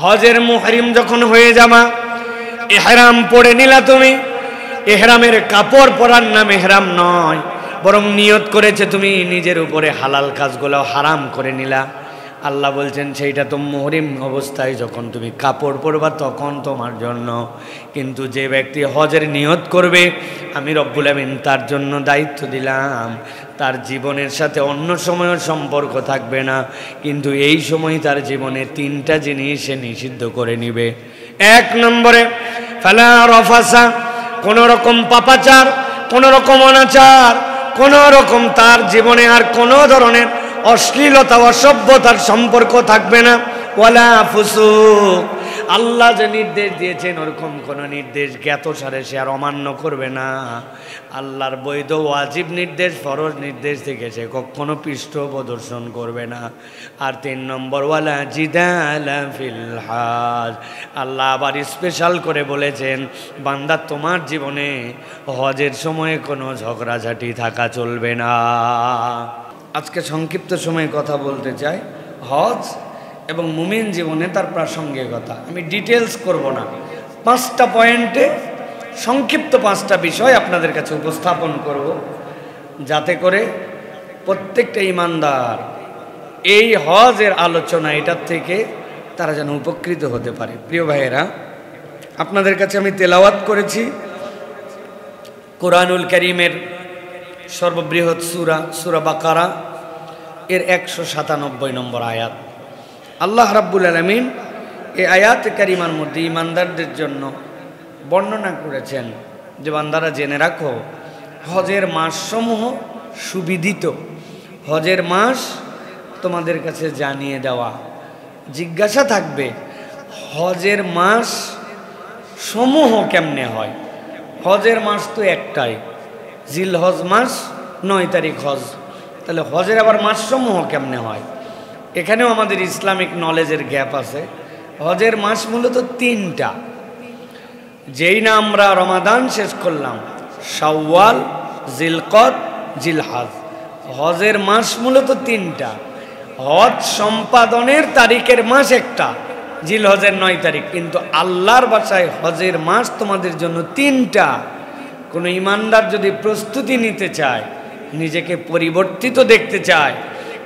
হজের মুহরিম যখন হয়ে যাবা, ইহরাম পরে নিলা তুমি, ইহরামের কাপড় পরার নাম ইহরাম নয়, বরং নিয়ত করেছে তুমি নিজের উপরে হালাল কাজগুলো হারাম করে নিলা। আল্লাহ বলছেন সেইটা তো মুহরিম অবস্থায় যখন তুমি কাপড় পরবা তখন তোমার জন্য। কিন্তু যে ব্যক্তি হজের নিয়ত করবে, আমি রব্বুল আমিন তার জন্য দায়িত্ব দিলাম, তার জীবনের সাথে অন্য সময়ও সম্পর্ক থাকবে না, কিন্তু এই সময় তার জীবনে তিনটা জিনিস সে নিষিদ্ধ করে নিবে। এক নম্বরে ফালা রফাসা, কোনো রকম পাপাচার, কোনো রকম অনাচার, কোনো রকম তার জীবনে আর কোনো ধরনের অশ্লীলতা অসভ্যতার সম্পর্ক থাকবে না। ওয়ালা ফুসুক, আল্লাহ যে নির্দেশ দিয়েছেন ওরকম কোনো নির্দেশ জ্ঞাতসারে সে আর অমান্য করবে না। আল্লাহর বৈধ ওয়াজিব নির্দেশ, ফরজ নির্দেশ থেকে সে কখনো পৃষ্ঠ প্রদর্শন করবে না। আর 3 নম্বর ওয়ালা জিদালা ফিল হজ, আল্লাহ আবার স্পেশাল করে বলেছেন, বান্দা তোমার জীবনে হজের সময়ে কোনো ঝগড়াঝাটি থাকা চলবে না। আজকে সংক্ষিপ্ত সময়ে কথা বলতে চাই হজ এবং মুমিন জীবনে তার প্রাসঙ্গিকতা। আমি ডিটেলস করব না, 5টা পয়েন্টে সংক্ষিপ্ত 5টা বিষয় আপনাদের কাছে উপস্থাপন করব, যাতে করে প্রত্যেকটা ইমানদার এই হজের আলোচনা এটার থেকে তারা যেন উপকৃত হতে পারে। প্রিয় ভাইয়েরা, আপনাদের কাছে আমি তেলাওয়াত করেছি কোরআনুল কারীমের সর্ববৃহৎ সূরা বাকারা এর 197 নম্বর আয়াত। আল্লাহ রাব্বুল আলামিন এই আয়াত কারিমার মধ্যে ইমানদারদের জন্য বর্ণনা করেছেন যে বান্দারা জেনে রাখো, হজের মাসসমূহ সুবিদিত। হজের মাস তোমাদের কাছে জানিয়ে দেওয়া। জিজ্ঞাসা থাকবে হজের মাস সমূহ কেমনে হয়? হজের মাস তো একটাই, জিলহজ মাস, 9 তারিখ হজ। তাহলে হজের আবার মাসসমূহ কেমনে হয়? এখানেও আমাদের ইসলামিক নলেজের গ্যাপ আছে। হজের মাস মূলত 3টা, যেই না আমরা রমাদান শেষ করলাম, শাওয়াল, জিলকদ, জিলহজ। হজের মাস মূলত 3টা। হজ সম্পাদনের তারিখের মাস একটা, জিলহজের 9 তারিখ। কিন্তু আল্লাহর ভাষায় হজের মাস তোমাদের জন্য 3টা। কোনো ইমানদার যদি প্রস্তুতি নিতে চায়, নিজেকে পরিবর্তিত দেখতে চায়,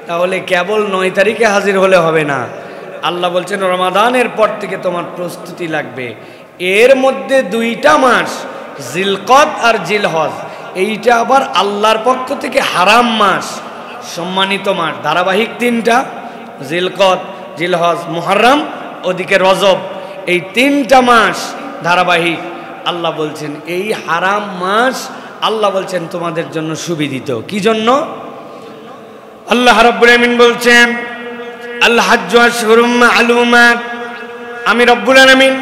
তাহলে কেবল 9 তারিখে হাজির হলে হবে না। আল্লাহ বলছেন রমাদানের পর থেকে তোমার প্রস্তুতি লাগবে। এর মধ্যে 2টা মাস, জিলকদ আর জিলহজ, এইটা আবার আল্লাহর পক্ষ থেকে হারাম মাস, সম্মানিত মাস। ধারাবাহিক 3টা, জিলকদ, জিলহজ, মুহররম, ওদিকে রজব, এই 3টা মাস ধারাবাহিক। আল্লাহ বলছেন এই হারাম মাস আল্লাহ বলছেন তোমাদের জন্য সুবিদিত। কি জন্য? আল্লাহ রাব্বুল আমিন বলছেন আল হাজ্জু আশহুরুম মা'লুমাত, আমি রব্বুল আলামিন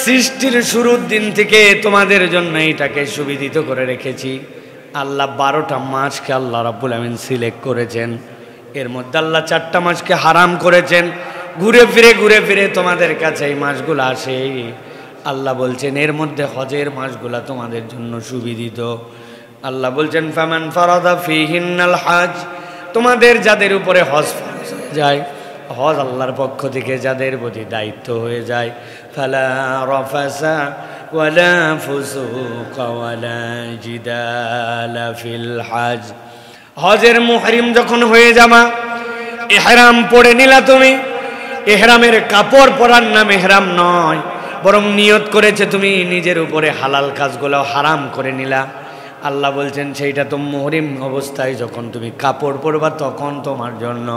সৃষ্টির শুরুর দিন থেকে তোমাদের জন্য এটাকে সুবিদিত করে রেখেছি। আল্লাহ 12টা মাসকে আল্লাহ রাব্বুল আমিন সিলেক্ট করেছেন। এর মধ্যে আল্লাহ 4টা মাসকে হারাম করেছেন। ঘুরে ফিরে তোমাদের কাছে এই মাসগুলো আসে। আল্লাহ বলছেন এর মধ্যে হজের মাসগুলা তোমাদের জন্য সুবিদিত। আল্লাহ বলছেন ফামান ফারাদা ফিহিন্নাল হজ, তোমাদের যাদের উপরে হজ ফরজ হয়ে যায়, হজ আল্লাহর পক্ষ থেকে যাদের প্রতি দায়িত্ব হয়ে যায়, ফালা রাফাসা ওয়ালা ফুসুকা ওয়ালা জিদালা ফিল হজ, হজের মুহরিম যখন হয়ে যাবা, ইহরাম পরে নিলা তুমি, ইহরামের কাপড় পরার নাম ইহরাম নয়, বরং নিয়ত করেছে তুমি নিজের উপরে হালাল কাজগুলো হারাম করে নিলা। আল্লাহ বলছেন সেইটা তো মুহরিম অবস্থায় যখন তুমি কাপড় পরবা তখন তোমার জন্য।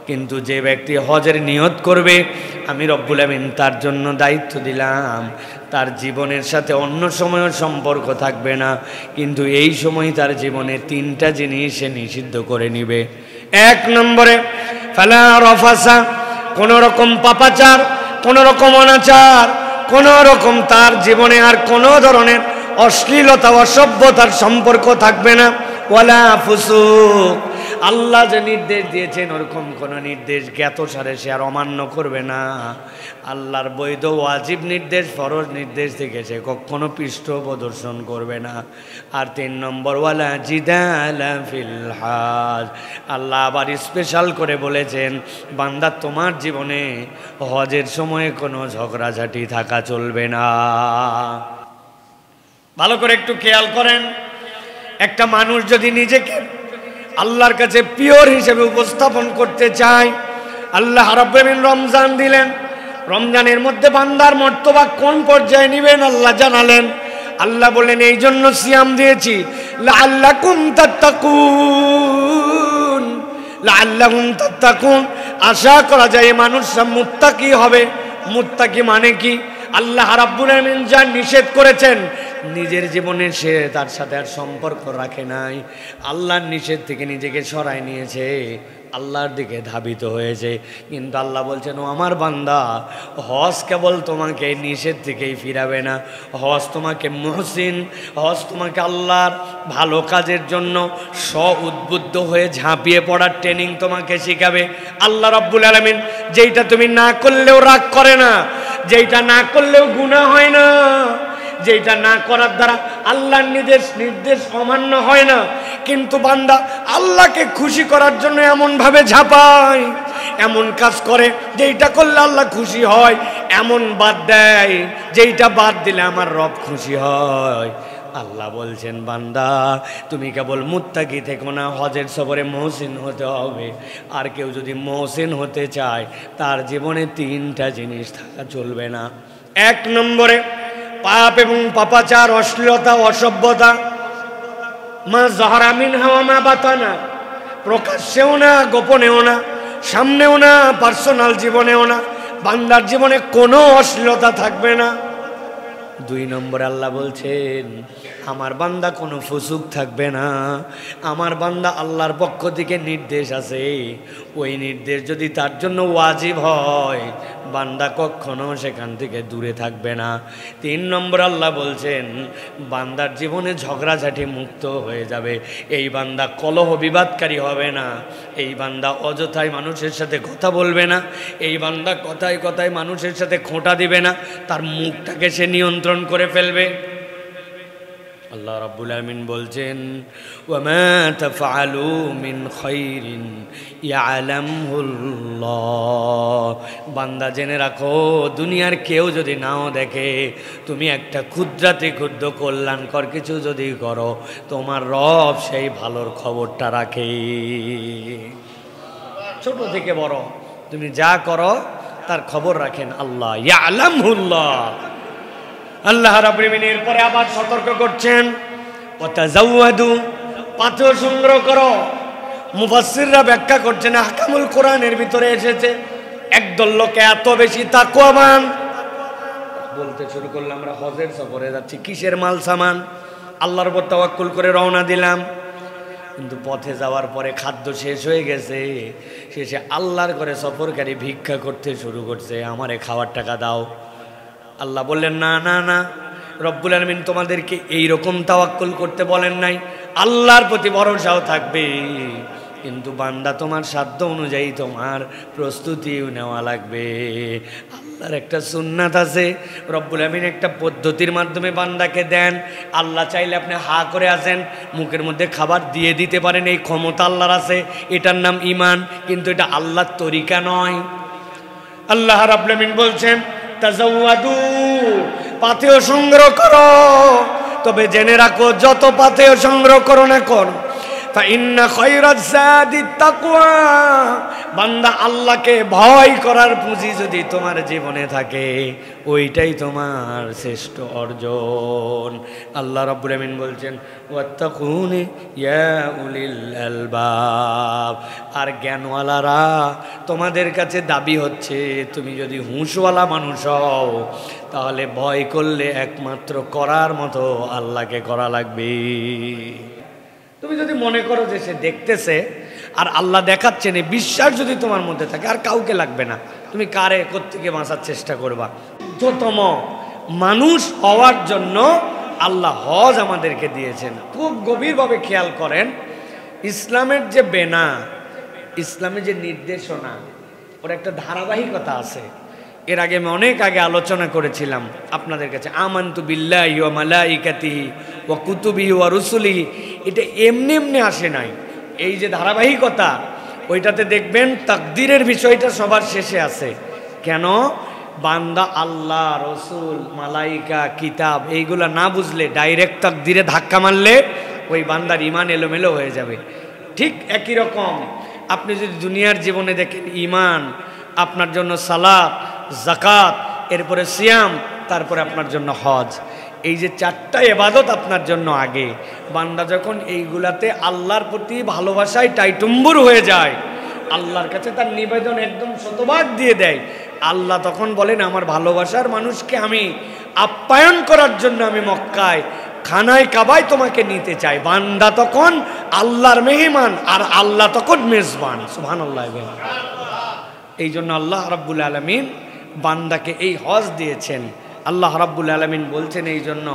কিন্তু যে ব্যক্তি হজের নিয়ত করবে, আমি রব্বুল আমিন তার জন্য দায়িত্ব দিলাম, তার জীবনের সাথে অন্য সময়ও সম্পর্ক থাকবে না, কিন্তু এই সময় তার জীবনে তিনটা জিনিস সে নিষিদ্ধ করে নিবে। এক নম্বরে ফালা রফাসা, কোনো রকম পাপাচার, কোনো রকম অনাচার, কোনো রকম তার জীবনে আর কোনো ধরনের অশ্লীলতা অসভ্যতার সম্পর্ক থাকবে না। ওয়ালা ফুসুক, আল্লাহ যে নির্দেশ দিয়েছেন ওরকম কোনো নির্দেশ জ্ঞাত সারে সে আর অমান্য করবে না। আল্লাহর বৈধ ওয়াজিব নির্দেশ ফরজ নির্দেশ থেকে সে কখনো পৃষ্ঠ প্রদর্শন করবে না। আর 3 নম্বর ওয়ালা জিদালা ফিল হজ, আল্লাহ আবার স্পেশাল করে বলেছেন বান্দা তোমার জীবনে হজের সময় কোনো ঝগড়াঝাটি থাকা চলবে না। ভালো করে একটু খেয়াল করেন, একটা মানুষ যদি নিজেকে আল্লাহর কাছে পিওর হিসেবে উপস্থাপন করতে চায়, আল্লাহ রাব্বুল আলামিন রমজান দিলেন, রমজানের মধ্যে বান্দার মর্তবা কোন পর্যায়ে নেবেন আল্লাহ জানালেন। আল্লাহ বলেন এই জন্য সিয়াম দিয়েছি লাআল্লাকুম তাত্তাকুন, লাআল্লাকুম তাত্তাকুন, আশা করা যায় মানুষরা মুত্তাকি হবে। মুত্তাকি মানে কি? আল্লাহ রাব্বুল আলামিন যা নিষেধ করেছেন নিজের জীবনে সে তার সাথে আর সম্পর্ক রাখে নাই, আল্লাহর নিষেধ থেকে নিজেকে সরাই নিয়েছে, আল্লাহর দিকে ধাবিত হয়েছে। কিন্তু আল্লাহ বলছেন ও আমার বান্দা, হজ কেবল তোমাকে নিষেধ থেকেই ফিরাবে না, হজ তোমাকে মুহসিন, হজ তোমাকে আল্লাহর ভালো কাজের জন্য উদ্বুদ্ধ হয়ে ঝাঁপিয়ে পড়ার ট্রেনিং তোমাকে শিখাবে। আল্লাহ রাব্বুল আলামিন যেইটা তুমি না করলেও রাগ করে না, যেইটা না করলেও গুনাহ হয় না, যেটা না করার দ্বারা আল্লাহর নির্দেশ অমান্য হয় না, কিন্তু বান্দা আল্লাহকে খুশি করার জন্য এমন ভাবে ঝাঁপায়, এমন কাজ করে যেটা করলে আল্লাহ খুশি হয়, এমন বাদ দেয় যেটা বাদ দিলে আমার রব খুশি হয়। আল্লাহ বলছেন বান্দা তুমি কেবল মুত্তাকি থেকো না, হজের সফরে মহসিন হতে হবে। আর কেউ যদি মহসিন হতে চায় তার জীবনে 3টা জিনিস থাকা চলবে না। 1 নম্বরে পাপ এবং পাপাচার, অশ্লীলতা, অসভ্যতা, মা যাহারা মিনহা ওয়া মা বাতানা, প্রকাশ্যেও না গোপনেও না, সামনেও না পার্সোনাল জীবনেও না, বান্দার জীবনে কোনো অশ্লীলতা থাকবে না। 2 নম্বরে আল্লাহ বলছেন আমার বান্দা কোনো ফুসুক থাকবে না। আমার বান্দা আল্লাহর পক্ষ থেকে নির্দেশ আছে, ওই নির্দেশ যদি তার জন্য ওয়াজিব হয় বান্দা কখনো সেখান থেকে দূরে থাকবে না। 3 নম্বর আল্লাহ বলছেন বান্দার জীবনে ঝগড়াঝাটি মুক্ত হয়ে যাবে, এই বান্দা কলহ বিবাদকারী হবে না, এই বান্দা অযথায় মানুষের সাথে কথা বলবে না, এই বান্দা কথায় কথায় মানুষের সাথে খোঁটা দিবে না, তার মুখটাকে সে নিয়ন্ত্রণ করে ফেলবে। আল্লাহ রাব্বুল আলামিন বলছেন ওয়ামা তাফআলু মিন খাইরিন ইয়ালামহুল্লাহ, বান্দা জেনে রাখো দুনিয়ার কেউ যদি নাও দেখে তুমি একটা ক্ষুদ্রাতি ক্ষুদ্র কল্যাণকর কিছু যদি করো তোমার রব সেই ভালোর খবরটা রাখে। ছোট থেকে বড় তুমি যা করো তার খবর রাখেন আল্লাহ, ইয়ালামহুল্লাহ। আল্লাহ রাব্বুল আলামিন এরপরে আবার সতর্ক করছেন ওয়াতাজাওয়াদু, পাথর সংগ্রহ করো। মুফাসসিররা ব্যাখ্যা করছেন আহকামুল কোরআনের ভিতরে এসেছে একদল লোকে এত বেশি তাকওয়াবান, বলতে শুরু করলাম আমরা হজের সফরে যাচ্ছি, কিসের মাল সামান, আল্লাহর উপর তাওয়াক্কুল করে রওনা দিলাম, কিন্তু পথে যাওয়ার পরে খাদ্য শেষ হয়ে গেছে, শেষে আল্লাহর করে সফরকারী ভিক্ষা করতে শুরু করছে, আমারে খাওয়ার টাকা দাও। আল্লাহ বললেন না না না, রব্বুল আলামিন তোমাদেরকে এইরকম তাওয়াক্কুল করতে বলেন নাই, আল্লাহর প্রতি ভরসাও থাকবে, কিন্তু বান্দা তোমার সাধ্য অনুযায়ী তোমার প্রস্তুতিও নেওয়া লাগবে। আল্লাহর একটা সুন্নাত আছে, রব্বুল আলামিন একটা পদ্ধতির মাধ্যমে বান্দাকে দেন। আল্লাহ চাইলে আপনি হা করে আছেন, মুখের মধ্যে খাবার দিয়ে দিতে পারেন, এই ক্ষমতা আল্লাহর আছে, এটার নাম ঈমান, কিন্তু এটা আল্লাহর তরিকা নয়। আল্লাহ রাব্বুল আলামিন বলছেন তাজাওয়াদু, পাথেয় সংগ্রহ করো, তবে জেনে রাখো যত পাথেয় সংগ্রহ করো না করো ফাইন্না খায়রাজ যাদিত তাকওয়া, বান্দা আল্লাহকে ভয় করার পুঁজি যদি তোমার জীবনে থাকে ওইটাই তোমার শ্রেষ্ঠ অর্জন। আল্লাহ রাব্বুল আলামিন বলছেন ওয়াত্তাকুনি ইয়া উলিল আলবাব, আর জ্ঞানওয়ালারা তোমাদের কাছে দাবি হচ্ছে তুমি যদি হুঁশওয়ালা মানুষ হও তাহলে ভয় করলে একমাত্র করার মতো আল্লাহকে করা লাগবে। তুমি যদি মনে করো যে সে দেখতেছে আর আল্লাহ দেখাচ্ছেন, এই বিশ্বাস যদি তোমার মধ্যে থাকে আর কাউকে লাগবে না, তুমি কারে কোত্থেকে বাঁচার চেষ্টা করবা। যতম মানুষ হওয়ার জন্য আল্লাহ হজ আমাদেরকে দিয়েছেন। খুব গভীরভাবে খেয়াল করেন, ইসলামের যে বেনা, ইসলামের যে নির্দেশনা, ওর একটা ধারাবাহিকতা আছে। এর আগে আমি অনেক আগে আলোচনা করেছিলাম আপনাদের কাছে, আমানতু বিল্লাহি ওয়া মালাইকাতিহি ওয়া কুতুবিহি ওয়া রুসুলিহি, এটা এমনি এমনি আসে নাই। এই যে ধারাবাহিকতা, ওইটাতে দেখবেন তাকদীরের বিষয়টা সবার শেষে আছে। কেন? বান্দা আল্লাহ, রসুল, মালাইকা, কিতাব এইগুলা না বুঝলে ডাইরেক্ট তাকদীরে ধাক্কা মারলে ওই বান্দার ঈমান এলোমেলো হয়ে যাবে। ঠিক একই রকম আপনি যদি দুনিয়ার জীবনে দেখেন, ঈমান আপনার জন্য সালাত, যাকাত, এরপরে সিয়াম, তারপরে আপনার জন্য হজ, এই যে চারটা ইবাদত আপনার জন্য আগে। বান্দা যখন এইগুলাতে আল্লাহর প্রতি ভালোবাসায় টাইটুম্বুর হয়ে যায়, আল্লাহর কাছে তার নিবেদন একদম শতভাগ দিয়ে দেয়, আল্লাহ তখন বলেন আমার ভালোবাসার মানুষকে আমি আপ্যায়ন করার জন্য আমি মক্কায় খানায় কাবায় তোমাকে নিতে চাই। বান্দা তখন আল্লাহর মেহমান আর আল্লাহ তখন মেজবান। সুবহানাল্লাহ। এই জন্য আল্লাহ রাব্বুল আলামিন বান্দাকে এই হজ দিয়েছেন। আল্লাহ রাব্বুল আলামিন বলছেন এই জন্য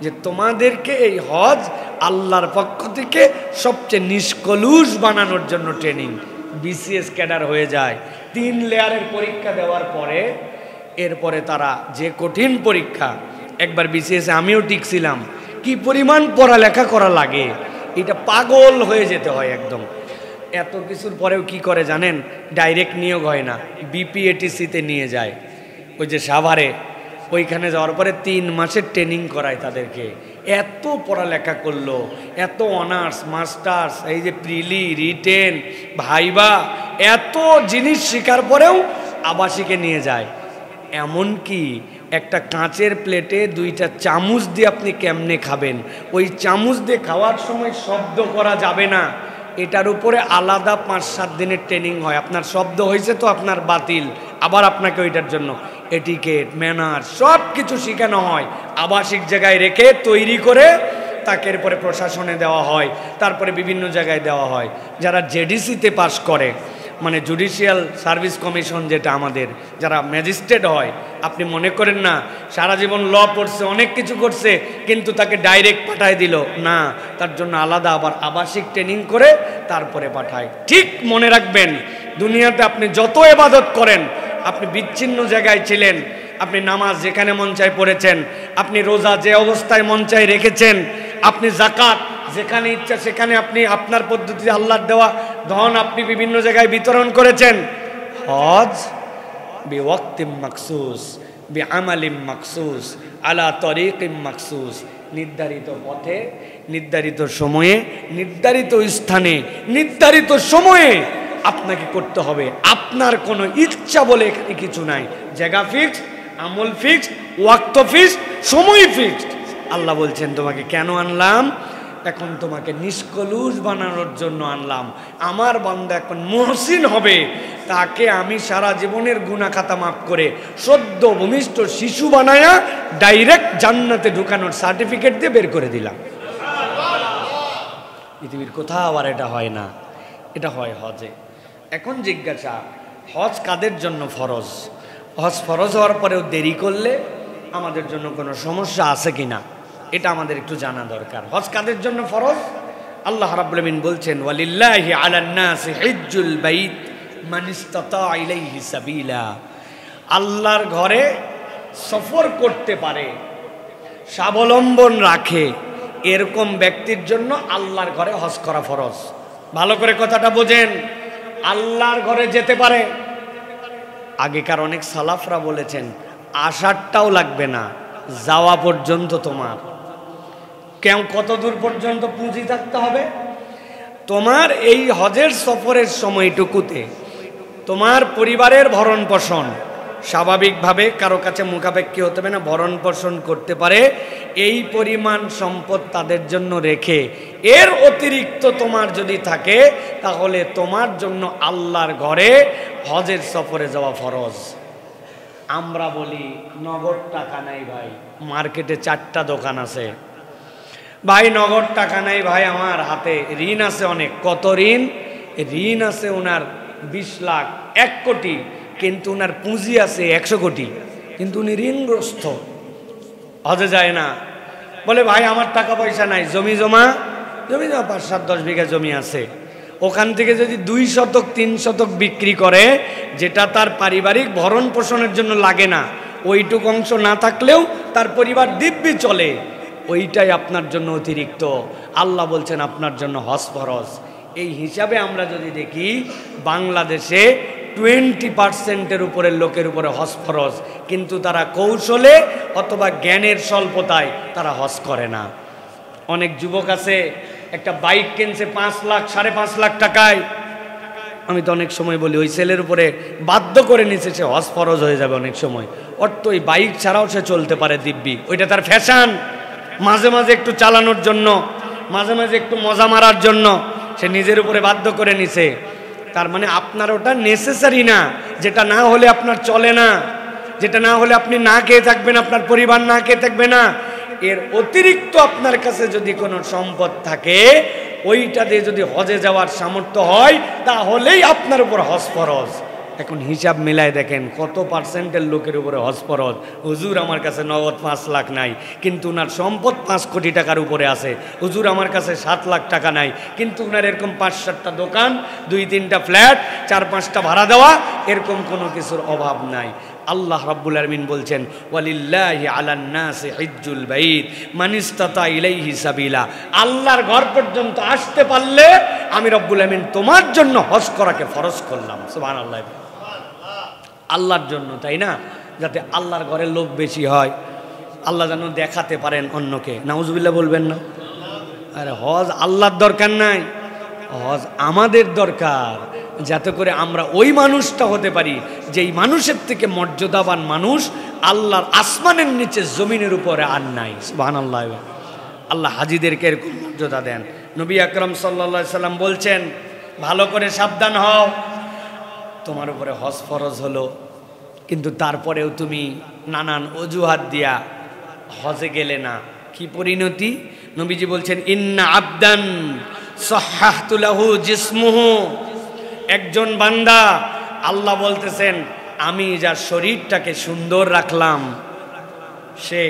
যে তোমাদেরকে এই হজ আল্লাহর পক্ষ থেকে সবচেয়ে নিষ্কলুষ বানানোর জন্য ট্রেনিং। বিসিএস ক্যাডার হয়ে যায়, 3 লেয়ারের পরীক্ষা দেওয়ার পরে এরপরে তারা যে কঠিন পরীক্ষা, একবার বিসিএসে আমিও টিকছিলাম, কি পরিমাণ পড়ালেখা করা লাগে, এটা পাগল হয়ে যেতে হয় একদম। এত কিছুর পরেও কি করে জানেন? ডাইরেক্ট নিয়োগ হয় না, বিপিএটিসিতে নিয়ে যায়, ওই যে সাভারে, ওইখানে যাওয়ার পরে 3 মাসের ট্রেনিং করায় তাদেরকে। এত পড়ালেখা করলো, এত অনার্স মাস্টার্স, এই যে প্রিলি, রিটেন, ভাইবা, এত জিনিস শেখার পরেও আবাসিকে নিয়ে যায়। এমনকি একটা কাঁচের প্লেটে 2টা চামচ দিয়ে আপনি কেমনে খাবেন, ওই চামচ দিয়ে খাওয়ার সময় শব্দ করা যাবে না, এটার উপরে আলাদা 5-7 দিনের ট্রেনিং হয়। আপনার শব্দ হয়েছে তো আপনার বাতিল, আবার আপনাকে ওইটার জন্য এটিকেট, ম্যানার সব কিছু শেখানো হয়। আবাসিক জায়গায় রেখে তৈরি করে তাকে এরপরে প্রশাসনে দেওয়া হয়, তারপরে বিভিন্ন জায়গায় দেওয়া হয়। যারা জেডিসিতে পাস করে, মানে জুডিশিয়াল সার্ভিস কমিশন, যেটা আমাদের যারা ম্যাজিস্ট্রেট হয়, আপনি মনে করেন না সারা জীবন ল পড়ছে, অনেক কিছু করছে, কিন্তু তাকে ডাইরেক্ট পাঠায় দিল না, তার জন্য আলাদা আবার আবাসিক ট্রেনিং করে তারপরে পাঠায়। ঠিক মনে রাখবেন, দুনিয়াতে আপনি যত ইবাদত করেন, আপনি বিচ্ছিন্ন জায়গায় ছিলেন, আপনি নামাজ যেখানে মন চায় পড়েছেন, আপনি রোজা যে অবস্থায় মন চায় রেখেছেন, আপনি যাকাত যেখানে ইচ্ছা সেখানে আপনি আপনার পদ্ধতিতে আল্লাহর দেওয়া ধন আপনি বিভিন্ন জায়গায় বিতরণ করেছেন। হজ বিওয়াক্তিম মাকসুস বিআমালিম মাকসুস আলা তরিকিম মাকসুস, নির্ধারিত পথে, নির্ধারিত সময়ে, নির্ধারিত স্থানে, নির্ধারিত সময়ে আপনাকে করতে হবে। আপনার কোনো ইচ্ছা বলে এখানে কিছু নাই। জায়গা ফিক্সড, আমল ফিক্সড, ওয়াক্ত ফিক্সড, সময় ফিক্সড। আল্লাহ বলছেন তোমাকে কেন আনলাম? এখন তোমাকে নিষ্কলুষ বানানোর জন্য আনলাম। আমার বান্দা এখন মুহসিন হবে, তাকে আমি সারা জীবনের গুনাহ খাতা মাফ করে সদ্য ভূমিষ্ঠ শিশু বানায়া ডাইরেক্ট জান্নাতে ঢুকানোর সার্টিফিকেট দিয়ে বের করে দিলাম। পৃথিবীর কোথাও আর এটা হয় না, এটা হয় হজে। এখন জিজ্ঞাসা, হজ কাদের জন্য ফরজ? হজ ফরজ হওয়ার পরেও দেরি করলে আমাদের জন্য কোনো সমস্যা আছে কিনা, এটা আমাদের একটু জানা দরকার। হজ কাদের জন্য ফরজ? আল্লাহ রাব্বুল আলামিন বলছেন, ওয়ালিল্লাহি আলান নাসি হিজ্জুল বাইত মান ইসতাতা ইলাইহি সাবিলা। আল্লাহর ঘরে সফর করতে পারে, স্বাবলম্বন রাখে, এরকম ব্যক্তির জন্য আল্লাহর ঘরে হজ করা ফরজ। ভালো করে কথাটা বোঝেন, আল্লাহর ঘরে যেতে পারে। আগেকার অনেক সালাফরা বলেছেন, আসারটাও লাগবে না, যাওয়া পর্যন্ত তোমার। কেউ কত দূর পর্যন্ত পুঁজি থাকতে হবে? তোমার এই হজের সফরের সময়টুকুতে তোমার পরিবারের ভরণ পোষণ স্বাভাবিকভাবে কারো কাছে মুখাপেক্ষী হতে হবে না, ভরণ পোষণ করতে পারে এই পরিমাণ সম্পদ তাদের জন্য রেখে, এর অতিরিক্ত তোমার যদি থাকে তাহলে তোমার জন্য আল্লাহর ঘরে হজের সফরে যাওয়া ফরজ। আমরা বলি নগদ টাকা নাই ভাই, মার্কেটে 4টা দোকান আছে, ভাই নগদ টাকা নাই ভাই, আমার হাতে ঋণ আছে অনেক। কত ঋণ? ঋণ আছে ওনার 20 লাখ, 1 কোটি, কিন্তু ওনার পুঁজি আছে 100 কোটি, কিন্তু উনি ঋণগ্রস্ত, হজে যায় না। বলে ভাই আমার টাকা পয়সা নাই, জমি জমা জমি 5-7-10 বিঘা জমি আছে, ওখান থেকে যদি 2 শতক 3 শতক বিক্রি করে, যেটা তার পারিবারিক ভরণ পোষণের জন্য লাগে না, ওইটুকু অংশ না থাকলেও তার পরিবার দিব্যি চলে, ওইটাই আপনার জন্য অতিরিক্ত। আল্লাহ বলছেন আপনার জন্য হজ ফরজ। এই হিসাবে আমরা যদি দেখি, বাংলাদেশে 20% উপরের লোকের উপরে হজ ফরজ, কিন্তু তারা কৌশলে অথবা জ্ঞানের স্বল্পতায় তারা হজ করে না। অনেক যুবক আছে একটা বাইক কিনছে 5 লাখ 5.5 লাখ টাকায়। আমি তো অনেক সময় বলি ওই ছেলের উপরে বাধ্য করে নিচ্ছে, সে হজ ফরজ হয়ে যাবে অনেক সময়। অর্থ ওই বাইক ছাড়াও সে চলতে পারে দিব্যি, ওইটা তার ফ্যাশন, মাঝে মাঝে একটু চালানোর জন্য, মাঝে মাঝে একটু মজা মারার জন্য সে নিজের উপরে বাধ্য করে নিছে। তার মানে আপনার ওটা নেসেসারি না, যেটা না হলে আপনার চলে না, যেটা না হলে আপনি না খেয়ে থাকবেন, আপনার পরিবার না খেয়ে থাকবে না। এর অতিরিক্ত আপনার কাছে যদি কোনো সম্পদ থাকে, ওইটা দিয়ে যদি হজে যাওয়ার সামর্থ্য হয়, তাহলেই আপনার উপর হজ ফরজ। এখন হিসাব মিলায় দেখেন কত পার্সেন্টের লোকের উপরে হজ ফরজ। হুজুর আমার কাছে নগদ 5 লাখ নাই, কিন্তু উনার সম্পদ 5 কোটি টাকার উপরে আছে। হুজুর আমার কাছে 7 লাখ টাকা নাই, কিন্তু উনার এরকম 5-7টা দোকান, 2-3টা ফ্ল্যাট, 4-5টা ভাড়া দেওয়া, এরকম কোনো কিছুর অভাব নাই। আল্লাহ রাব্বুল আলামিন বলছেন, ওয়ালিল্লাহি আলান নাসি হিজ্জুল বাইত মান ইসতাতা ইলাইহি সাবিলা। আল্লাহর ঘর পর্যন্ত আসতে পারলে আমি রব্বুল আলামিন তোমার জন্য হজ করাকে ফরজ করলাম। সুবহানাল্লাহ। আল্লাহর জন্য, তাই না? যাতে আল্লাহর ঘরে লোক বেশি হয়, আল্লাহ যেন দেখাতে পারেন অন্যকে। নাউজুবিল্লাহ বলবেন না? আরে হজ আল্লাহর দরকার নাই, হজ আমাদের দরকার, যাতে করে আমরা ওই মানুষটা হতে পারি যেই মানুষের থেকে মর্যাদাবান মানুষ আল্লাহর আসমানের নিচে জমিনের উপরে আর নাই। সুবহানাল্লাহ। আল্লাহ হাজীদেরকে এরকম মর্যাদা দেন। নবী আকরাম সাল্লাল্লাহু আলাইহি সাল্লাম বলছেন, ভালো করে সাবধান হও, তোমার উপরে হজ ফরজ হলো, কিন্তু তারপরেও তুমি নানান অজুহাত দিয়া হজে গেলে না, কি পরিণতি? নবীজি বলছেন, ইন্না আবদান সাহহাতু লাহু জিসমুহু, একজন বান্দা, আল্লাহ বলতেছেন আমি যার শরীরটাকে সুন্দর রাখলাম, সে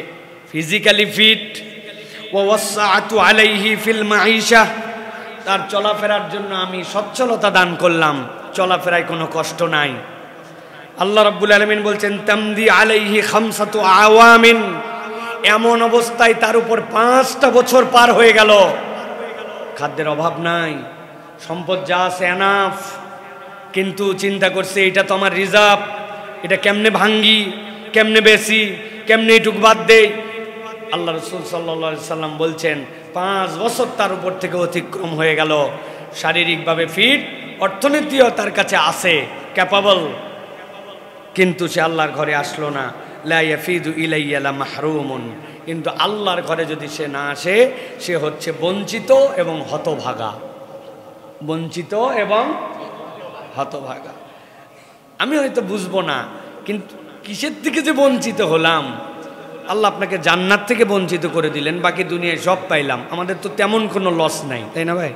ফিজিক্যালি ফিট, ওয়া ওয়াসআতু আলাইহি ফিল মাঈশা, তার চলাফেরার জন্য আমি সচ্ছলতা দান করলাম, চলাফেরায় কোনো কষ্ট নাই। আল্লাহ রাব্বুল আলামিন বলছেন, তামদি আলাইহি খামসাতু আওয়ামিন, এমন অবস্থায় তার উপর 5টা বছর পার হয়ে গেল, খাদ্যের অভাব নাই, সম্পদ যা আছে এনাফ, কিন্তু চিন্তা করছে এটা তো আমার রিজার্ভ, এটা কেমনে ভাঙ্গি, কেমনে বেশি, কেমনে এটুক বাদ দেই। আল্লাহ রাসূল সাল্লাল্লাহু আলাইহি সাল্লাম বলছেন 5 বছর তার উপর থেকে অতিক্রম হয়ে গেল, শারীরিকভাবে ফিট, অর্থনীতিও তার কাছে আছে, ক্যাপাবল, কিন্তু সে আল্লাহর ঘরে আসলো না। লা ইয়াফিদু ইলাইয়া লা মাহরুমুন, কিন্তু আল্লাহর ঘরে যদি সে না আসে, সে হচ্ছে বঞ্চিত এবং হতভাগা, বঞ্চিত এবং হতভাগা। আমি হয়তো বুঝবো না, কিন্তু কিসের থেকে যে বঞ্চিত হলাম? আল্লাহ আপনাকে জান্নাত থেকে বঞ্চিত করে দিলেন, বাকি দুনিয়ায় সব পাইলাম, আমাদের তো তেমন কোনো লস নাই, তাই না ভাই?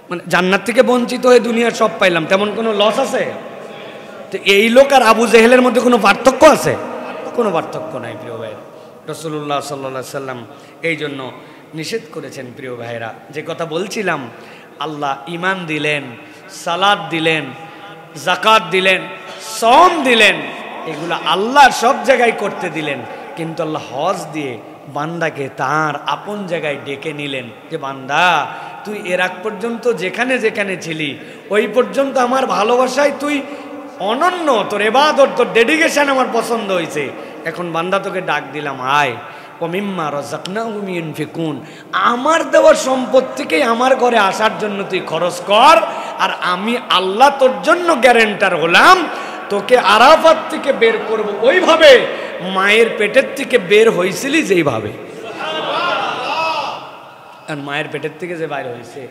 মানে জান্নাত থেকে বঞ্চিত হয়ে দুনিয়ার সব পাইলাম, তেমন কোনো লস আছে? তো এই লোক আর আবু জেহেলের মধ্যে কোনো পার্থক্য আছে? কোনো পার্থক্য নাই প্রিয় ভাই। রাসূলুল্লাহ সাল্লাল্লাহু আলাইহি সাল্লাম এই জন্য নিষেধ করেছেন প্রিয় ভাইরা। যে কথা বলছিলাম, আল্লাহ ঈমান দিলেন, সালাত দিলেন, যাকাত দিলেন, সওম দিলেন, এগুলো আল্লাহ সব জায়গায় করতে দিলেন, কিন্তু আল্লাহ হজ দিয়ে বান্দাকে তার আপন জায়গায় ডেকে নিলেন, যে বান্দা তুই এর আগ পর্যন্ত যেখানে যেখানে ছিলি ওই পর্যন্ত আমার ভালোবাসায় তুই অনন্য, তোর ইবাদত, তোর ডেডিকেশন আমার পছন্দ হয়েছে, এখন বান্দা তোকে ডাক দিলাম, আয় ওমিম্মা রাযাকনাহুম ইউনফিকুন, আমার দেওয়া সম্পদ থেকেই আমার ঘরে আসার জন্য তুই খরচ কর, আর আমি আল্লাহ তোর জন্য গ্যারান্টার হলাম, তোকে আরাফাত থেকে বের করব ওইভাবে মায়ের পেটের থেকে বের হয়েছিলি যেইভাবে। আর মায়ের পেটের থেকে যে বাইর হয়েছে,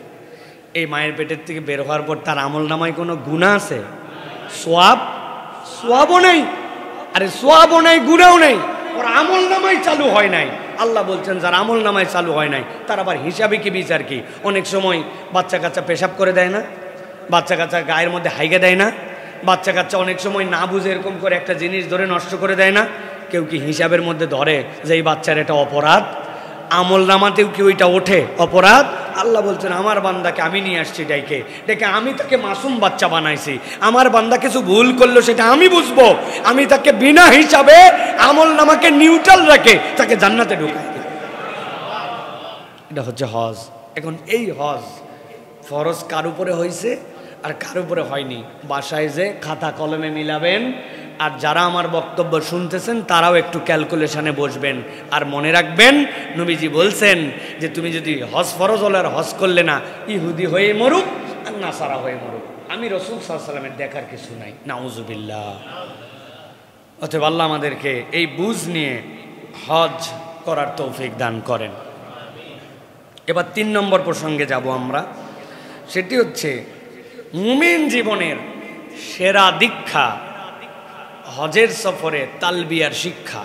এই মায়ের পেটের থেকে বের হওয়ার পর তার আমল নামায় কোনো গুনাহ আছে? সোয়াবও নেই, আরে সোয়াবও নেই, গুনাহও নেই, ওর আমল নামায় চালু হয় নাই। আল্লাহ বলছেন যার আমল নামায় চালু হয় নাই তার আবার হিসাবে কি বিচার কি? অনেক সময় বাচ্চা কাচ্চা পেশাব করে দেয় না, বাচ্চা কাচ্চা গায়ের মধ্যে হাইগে দেয় না, বাচ্চা কাচ্চা অনেক সময় না বুঝে এরকম করে একটা জিনিস ধরে নষ্ট করে দেয় না, কেউ কি হিসাবের মধ্যে ধরে যে এই বাচ্চার এটা অপরাধ? আমল নামাতেও কি ওইটা ওঠে অপরাধ? আল্লাহ বলছেন আমার বান্দাকে আমি নিয়ে আসছি ডেকে ডেকে আমি তাকে মাসুম বাচ্চা বানাইছি। আমার বান্দা কিছু ভুল করলো সেটা আমি বুঝবো, আমি তাকে বিনা হিসাবে আমল নামাকে নিউট্রাল রেখে তাকে জান্নাতে ঢুকাই দিই। এটা হচ্ছে হজ। এখন এই হজ ফরজ কার উপরে হয়েছে আর কার উপরে হয়নি, বাসায় যে খাতা কলমে মিলাবেন। আর যারা আমার বক্তব্য শুনতেছেন তারাও একটু ক্যালকুলেশনে বসবেন আর মনে রাখবেন, নবীজি বলছেন যে তুমি যদি হজ ফরজ হলে আর হজ করলে না, ইহুদি হয়ে মরুক আর নাসারা হয়ে মরুক, আমি রাসূল সাল্লাল্লাহু আলাইহি ওয়াসাল্লামের দেখার কিছু নাই। নাউজুবিল্লাহ। অতএব আল্লাহ আমাদেরকে এই বুঝ নিয়ে হজ করার তৌফিক দান করেন। এবার 3 নম্বর প্রসঙ্গে যাব আমরা। সেটি হচ্ছে মুমিন জীবনের সেরা দীক্ষা হজের সফরে তালবিয়ার শিক্ষা।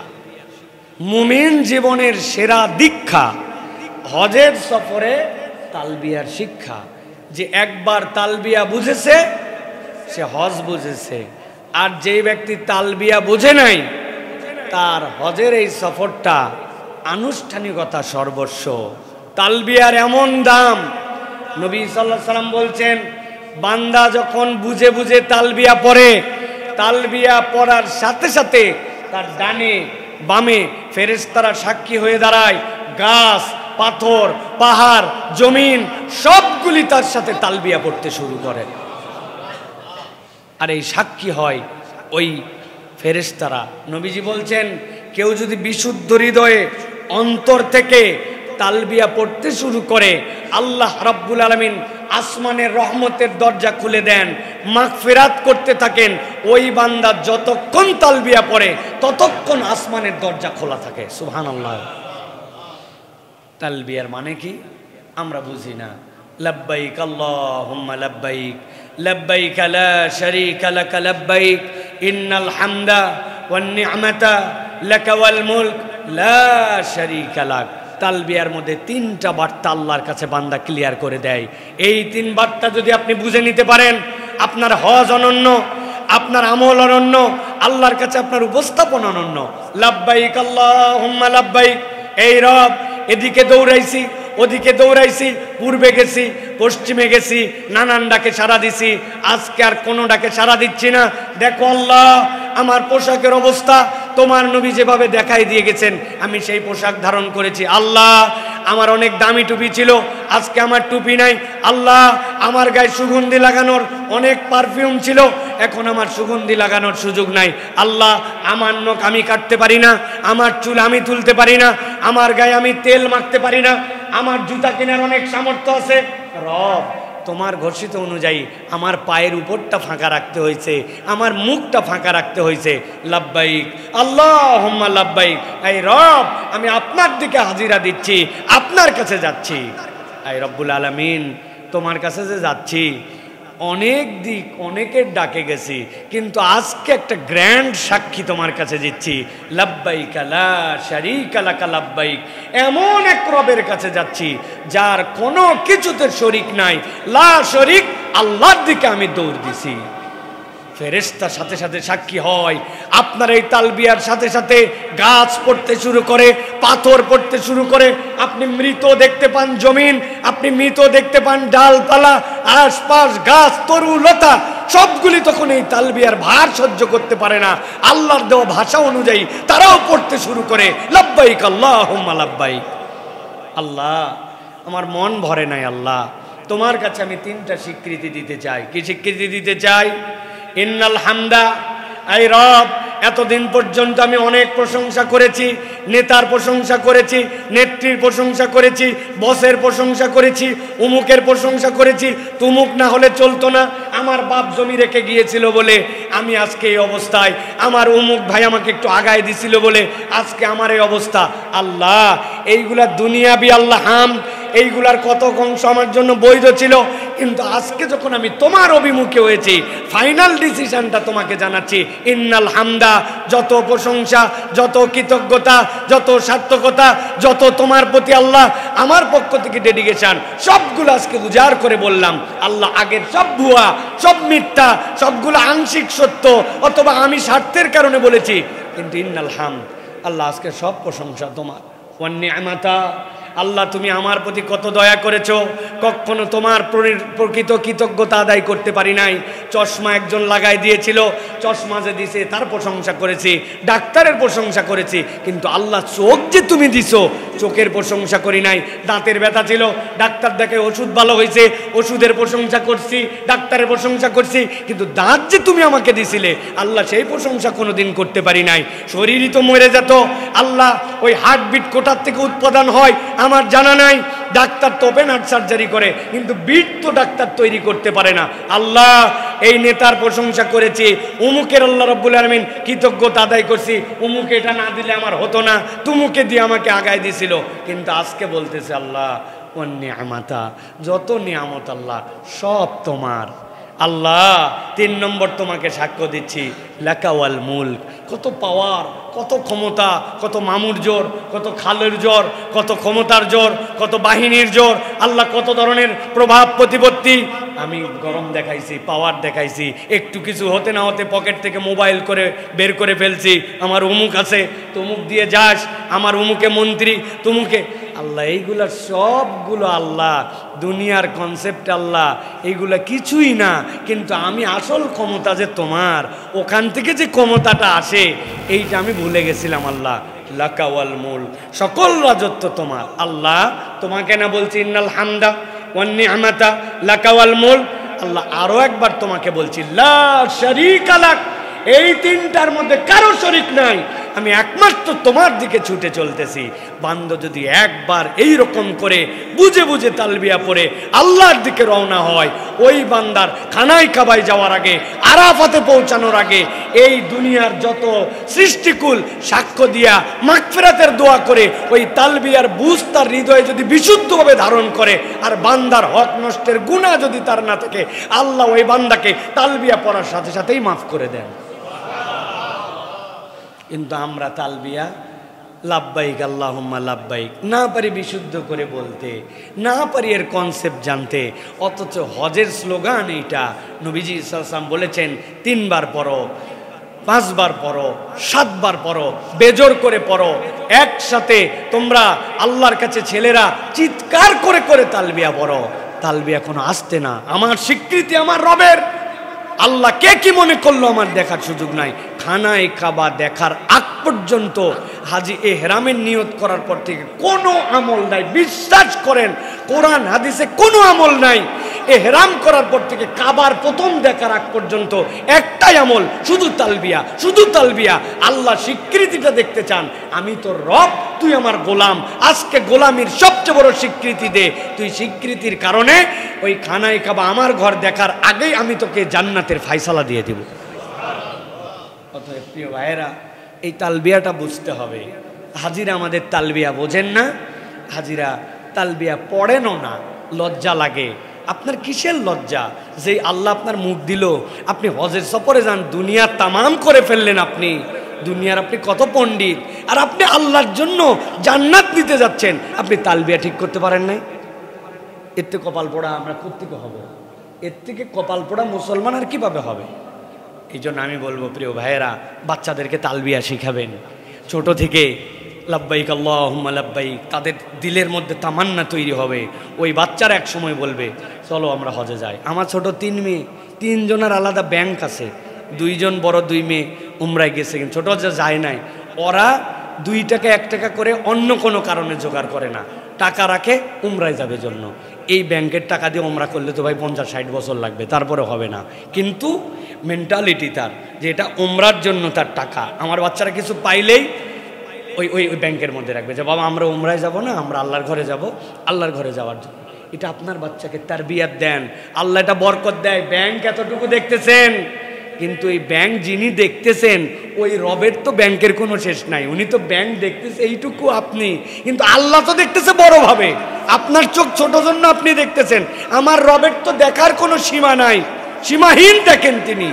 মুমিন জীবনের সেরা দীক্ষা হজের সফরে তালবিয়ার শিক্ষা। যে একবার তালবিয়া বুঝেছে সে হজ বুঝেছে, আর যেই ব্যক্তি তালবিয়া বুঝে নাই তার হজের এই সফরটা আনুষ্ঠানিকতা সর্বস্ব। তালবিয়ার এমন দাম, নবী সাল্লাল্লাহু আলাইহি ওয়াসাল্লাম বলছেন বান্দা যখন বুঝে বুঝে তালবিয়া পড়ে, তালবিয়া পড়ার সাথে সাথে তার ডানে বামে ফেরেশতারা সাক্ষী হয়ে দাঁড়ায়। গাছ, পাথর, পাহাড়, জমিন সবগুলি তার সাথে তালবিয়া পড়তে শুরু করে। আর এই সাক্ষী হয় ওই ফেরেশতারা। নবীজি বলছেন কেউ যদি বিশুদ্ধ হৃদয়ে অন্তর থেকে তালবিয়া পড়তে শুরু করে, আল্লাহ রাব্বুল আলামিন আসমানের রহমতের দরজা খুলে দেন, মাগফিরাত করতে থাকেন। ওই বান্দা যতক্ষণ তালবিয়া পড়ে ততক্ষণ আসমানের দরজা খোলা থাকে। সুবহানাল্লাহ। তালবিয়ার মানে কি আমরা বুঝি না। লব্বাইক আল্লাহুম্মা লব্বাইক, লব্বাইক লা শারীকা লাক লব্বাইক, ইন্নাল হামদা ওয়ান নি'মাতা লাকা ওয়াল মুলক লা শারীকা লাক। তালবিয়ার মধ্যে 3টা বার্তা আল্লাহর কাছে বান্দা ক্লিয়ার করে দেয়। এই 3 বার্তা যদি আপনি বুঝে নিতে পারেন, আপনার হজ অনন্য, আপনার আমল অনন্য, আল্লাহর কাছে আপনার উপস্থাপন অনন্য। লাব্বাইক আল্লাহুম্মা লাব্বাইক, এই রব এদিকে দৌড়াইছি ওদিকে দৌড়াইছি, পূর্বে গেছি পশ্চিমে গেছি, নানান ডাকে সাড়া দিছি, আজকে আর কোনো ডাকে সাড়া দিচ্ছি না। দেখো আল্লাহ আমার পোশাকের অবস্থা তোমার নবী যেভাবে দেখাই দিয়ে গেছেন আমি সেই পোশাক ধারণ করেছি। আল্লাহ আমার অনেক দামি টুপি ছিল, আজকে আমার টুপি নাই। আল্লাহ আমার গায়ে সুগন্ধি লাগানোর অনেক পারফিউম ছিল, এখন আমার সুগন্ধি লাগানোর সুযোগ নাই। আল্লাহ আমার নখ আমি কাটতে পারি না, আমার চুল আমি তুলতে পারি না, আমার গায়ে আমি তেল মাখতে পারি না, আমার জুতা কেনার অনেক সামর্থ্য আছে। রব তোমার ঘোষিত অনুযায়ী আমার পায়ের উপরটা ফাঁকা রাখতে হয়েছে, আমার মুখটা ফাঁকা রাখতে হয়েছে। লাব্বাইক আল্লাহুম্মা লাব্বাইক, এই রব আমি আপনার দিকে হাজিরা দিচ্ছি, আপনার কাছে যাচ্ছি। এই রব্বুল আলামিন তোমার কাছে যে যাচ্ছি, অনেক দিক অনেকের ডাকে গেছি, কিন্তু আজকে একটা গ্র্যান্ড সাক্ষী তোমার কাছে দিচ্ছি। লাব্বাইক লা শারীকা লাক লাব্বাইক, এমন এক রবের কাছে যাচ্ছি যার কোনো কিছুতে শরীক নাই। লা শরীক, আল্লাহর দিকে আমি দৌড় দিছি। ফেরেশতার সাথে সাথে সাক্ষী হয়। আপনার এই তালবিয়ার সাথে সাথে গাছ পড়তে শুরু করে, পাথর পড়তে শুরু করে, আপনি মৃত দেখতে পান জমিন, আপনি মৃত দেখতে পান ডালপালা, আশপাশ গাছ তরুলতা সবগুলি তখন এই তালবিয়ার ভার সহ্য করতে পারে না। আল্লাহর দেওয়া ভাষা অনুযায়ী তারাও পড়তে শুরু করে লাব্বাইক আল্লাহুম্মা লাব্বাইক। আল্লাহ আমার মন ভরে নাই, আল্লাহ তোমার কাছে আমি 3টা স্বীকৃতি দিতে চাই। কি স্বীকৃতি দিতে চাই? ইন্নাল হামদা, এই রব এতদিন পর্যন্ত আমি অনেক প্রশংসা করেছি, নেতার প্রশংসা করেছি, নেত্রীর প্রশংসা করেছি, বসের প্রশংসা করেছি, উমুকের প্রশংসা করেছি, তুমুক না হলে চলতো না, আমার বাপ জমি রেখে গিয়েছিল বলে আমি আজকে এই অবস্থায়, আমার উমুক ভাই আমাকে একটু আগায় দিছিল বলে আজকে আমার এই অবস্থা। আল্লাহ এইগুলা দুনিয়াবি আল্লাহ হাম, এইগুলার কত অংশ আমার জন্য বৈধ ছিল, কিন্তু আজকে যখন আমি তোমার অভিমুখে হয়েছি ফাইনাল ডিসিশনটা তোমাকে জানাচ্ছি। ইন্নাল হামদা, যত প্রশংসা, যত কৃতজ্ঞতা, যত সার্থকতা, যত তোমার প্রতি আল্লাহ আমার পক্ষ থেকে ডেডিকেশন, সবগুলো আজকে উজাড় করে বললাম। আল্লাহ আগের সব ভুয়া, সব মিথ্যা, সবগুলো আংশিক সত্য অথবা আমি স্বার্থের কারণে বলেছি, কিন্তু ইন্নাল হামদ, আল্লাহ আজকে সব প্রশংসা তোমার। ওয়ান নি'মাতা, আল্লাহ তুমি আমার প্রতি কত দয়া করেছো, কখনো তোমার প্রকৃত কৃতজ্ঞতা আদায় করতে পারি নাই। চশমা একজন লাগাই দিয়েছিল, চশমা যে দিছে তার প্রশংসা করেছি, ডাক্তারের প্রশংসা করেছি, কিন্তু আল্লাহ চোখ যে তুমি দিছো চোখের প্রশংসা করি নাই। দাঁতের ব্যথা ছিল, ডাক্তার দেখে ওষুধ ভালো হয়েছে, ওষুধের প্রশংসা করছি, ডাক্তারের প্রশংসা করছি, কিন্তু দাঁত যে তুমি আমাকে দিছিলে আল্লাহ সেই প্রশংসা কোনোদিন করতে পারি নাই। শরীরই তো মরে যেত, আল্লাহ ওই হার্টবিট কোটার থেকে উৎপাদন হয় আমার জানা নাই। ডাক্তার তো ওপেন হার্ট সার্জারি করে, কিন্তু বিট তো ডাক্তার তৈরি করতে পারে না। আল্লাহ এই নেতার প্রশংসা করেছি, উমুকের আল্লাহ রাব্বুল আলামিন কৃতজ্ঞতা আদায় করছি, উমুকে এটা না দিলে আমার হতো না, তুমুকে দিয়ে আমাকে আগায় দিছিল। কিন্তু আজকে বলতেছে আল্লাহ ওয়ান নিয়ামাতা, যত নিয়ামত আল্লাহ সব তোমার। আল্লাহ 3 নম্বর তোমাকে সাক্ষ্য দিচ্ছি, লাকাওয়াল মুলক, কত পাওয়ার, কত ক্ষমতা, কত মামুর জোর, কত খালের জোর, কত ক্ষমতার জোর, কত বাহিনীর জোর, আল্লাহ কত ধরনের প্রভাব প্রতিপত্তি। আমি গরম দেখাইছি, পাওয়ার দেখাইছি, একটু কিছু হতে না হতে পকেট থেকে মোবাইল করে বের করে ফেলছি, আমার অমুক আছে, তুমুক দিয়ে যাস, আমার অমুকে মন্ত্রী, তুমুকে। আল্লাহ এইগুলা সবগুলো আল্লাহ দুনিয়ার কনসেপ্ট, আল্লাহ এইগুলা কিছুই না, কিন্তু আমি আসল ক্ষমতা যে তোমার, ওখান থেকে যে ক্ষমতাটা আসে এইটা আমি ভুলে গেছিলাম। আল্লাহ লাকাওয়াল মুল, সকল রাজত্ব তোমার। আল্লাহ তোমাকে না বলছি ইন্নাল হামদা ওয়ান নি'মাতা লাকাওয়াল মুল, আল্লাহ আরো একবার তোমাকে বলছি লা শারীকা লাক, এই 3টার মধ্যে কারো শরীক নাই, আমি একমাত্র তোমার দিকে ছুটে চলতেছি। বান্দা যদি একবার এই রকম করে বুঝে বুঝে তালবিয়া পড়ে আল্লাহর দিকে রওনা হয়, ওই বান্দার খানায় কাবায় যাওয়ার আগে, আরাফাতে পৌঁছানোর আগে এই দুনিয়ার যত সৃষ্টিকুল সাক্ষ্য দিয়া মাগফিরাতের দোয়া করে ওই তালবিয়ার বুঝ তার হৃদয়ে যদি বিশুদ্ধভাবে ধারণ করে, আর বান্দার হক নষ্টের গুনাহ যদি তার না থাকে, আল্লাহ ওই বান্দাকে তালবিয়া পড়ার সাথে সাথেই মাফ করে দেন। কিন্তু আমরা তালবিয়া লাব্বাইক আল্লাহুম্মা লাব্বাইক না পারি বিশুদ্ধ করে বলতে, না পারি এর কনসেপ্ট জানতে, অথচ হজের স্লোগান এইটা। নবীজি সাল্লাল্লাহু আলাইহি ওয়াসাল্লাম বলেছেন 3 বার পড়ো, 5 বার পড়ো, 7 বার পড়ো, বেজোর করে পড়ো, একসাথে তোমরা আল্লাহর কাছে ছেলেরা চিৎকার করে করে তালবিয়া পড়ো। তালবিয়া কোনো আসতে না, আমার স্বীকৃতি আমার রবের। আল্লাহ কে কি মনে করলো আমার দেখার সুযোগ নাই। খানায় কাবা দেখার আগ পর্যন্ত হাজি এহরামের নিয়ত করার পর থেকে কোনো আমল নাই, বিশ্বাস করেন কোরআন হাদিসে কোনো আমল নাই। এহরাম করার পর থেকে কাবার প্রথম দেখার আগ পর্যন্ত একটাই আমল, শুধু তালবিয়া, শুধু তালবিয়া। আল্লাহ স্বীকৃতিটা দেখতে চান, আমি তোর রব, তুই আমার গোলাম, আজকে গোলামির সবচেয়ে বড় স্বীকৃতি দে। তুই স্বীকৃতির কারণে ওই খানায় কাবা আমার ঘর দেখার আগেই আমি তোকে জান্নাতের ফায়সালা দিয়ে দেব। অতএব প্রিয় ভাইয়েরা, এই তালবিয়াটা বুঝতে হবে। হাজিরা আমাদের তালবিয়া বোঝেন না, হাজিরা তালবিয়া পড়েনও না, লজ্জা লাগে। আপনার কিসের লজ্জা? যে আল্লাহ আপনার মুখ দিল, আপনি হজের সফরে যান, দুনিয়া তামাম করে ফেললেন, আপনি দুনিয়ার আপনি কত পণ্ডিত, আর আপনি আল্লাহর জন্য জান্নাত নিতে যাচ্ছেন, আপনি তালবিয়া ঠিক করতে পারেন নাই। এর থেকে কপাল পোড়া আমরা কোত্থেকে হব? এর থেকে কপাল পোড়া মুসলমান আর কিভাবে হবে? এই জন্য আমি বলবো প্রিয় ভাইয়েরা, বাচ্চাদেরকে তালবিয়া শিখাবেন ছোট থেকে। লাব্বাইক আল্লাহুম্মা লাব্বাইক, তাদের দিলের মধ্যে তামান্না তৈরি হবে। ওই বাচ্চারা এক সময় বলবে চলো আমরা হজে যাই। আমার ছোট 3 মেয়ে, 3 জনের আলাদা ব্যাংক আছে, 2 জন বড় 2 মেয়ে উমরায় গেছে, কিন্তু ছোট যে যায় নাই, ওরা 2 টাকা 1 টাকা করে অন্য কোনো কারণে জোগাড় করে না, টাকা রাখে উমরায় যাবে জন্য। এই ব্যাংকের টাকা দিয়ে উমরা করলে তো ভাই 50-60 বছর লাগবে, তারপরে হবে না। কিন্তু মেন্টালিটি তার যে এটা উমরার জন্য তার টাকা। আমার বাচ্চারা কিছু পাইলেই ওই ওই ওই ব্যাংকের মধ্যে রাখবে যে বাবা আমরা উমরায় যাব না, আমরা আল্লাহর ঘরে যাব, আল্লাহর ঘরে যাওয়ার জন্য। এটা আপনার বাচ্চাকে তারবিয়াত দেন, আল্লাহ এটা বরকত দেয়। ব্যাংক এতটুকু দেখতেছেন, কিন্তু এই ব্যাংক যিনি দেখতেছেন ওই রবের তো ব্যাংকের কোনো শেষ নাই, উনি তো ব্যাংক দেখতেছে এইটুকু আপনি, কিন্তু আল্লাহ তো দেখতেছে বড়ভাবে। আপনার চোখ ছোট জন্য আপনি দেখতেছেন, আমার রবের তো দেখার কোনো সীমা নাই, সীমাহীন দেখেন তিনি।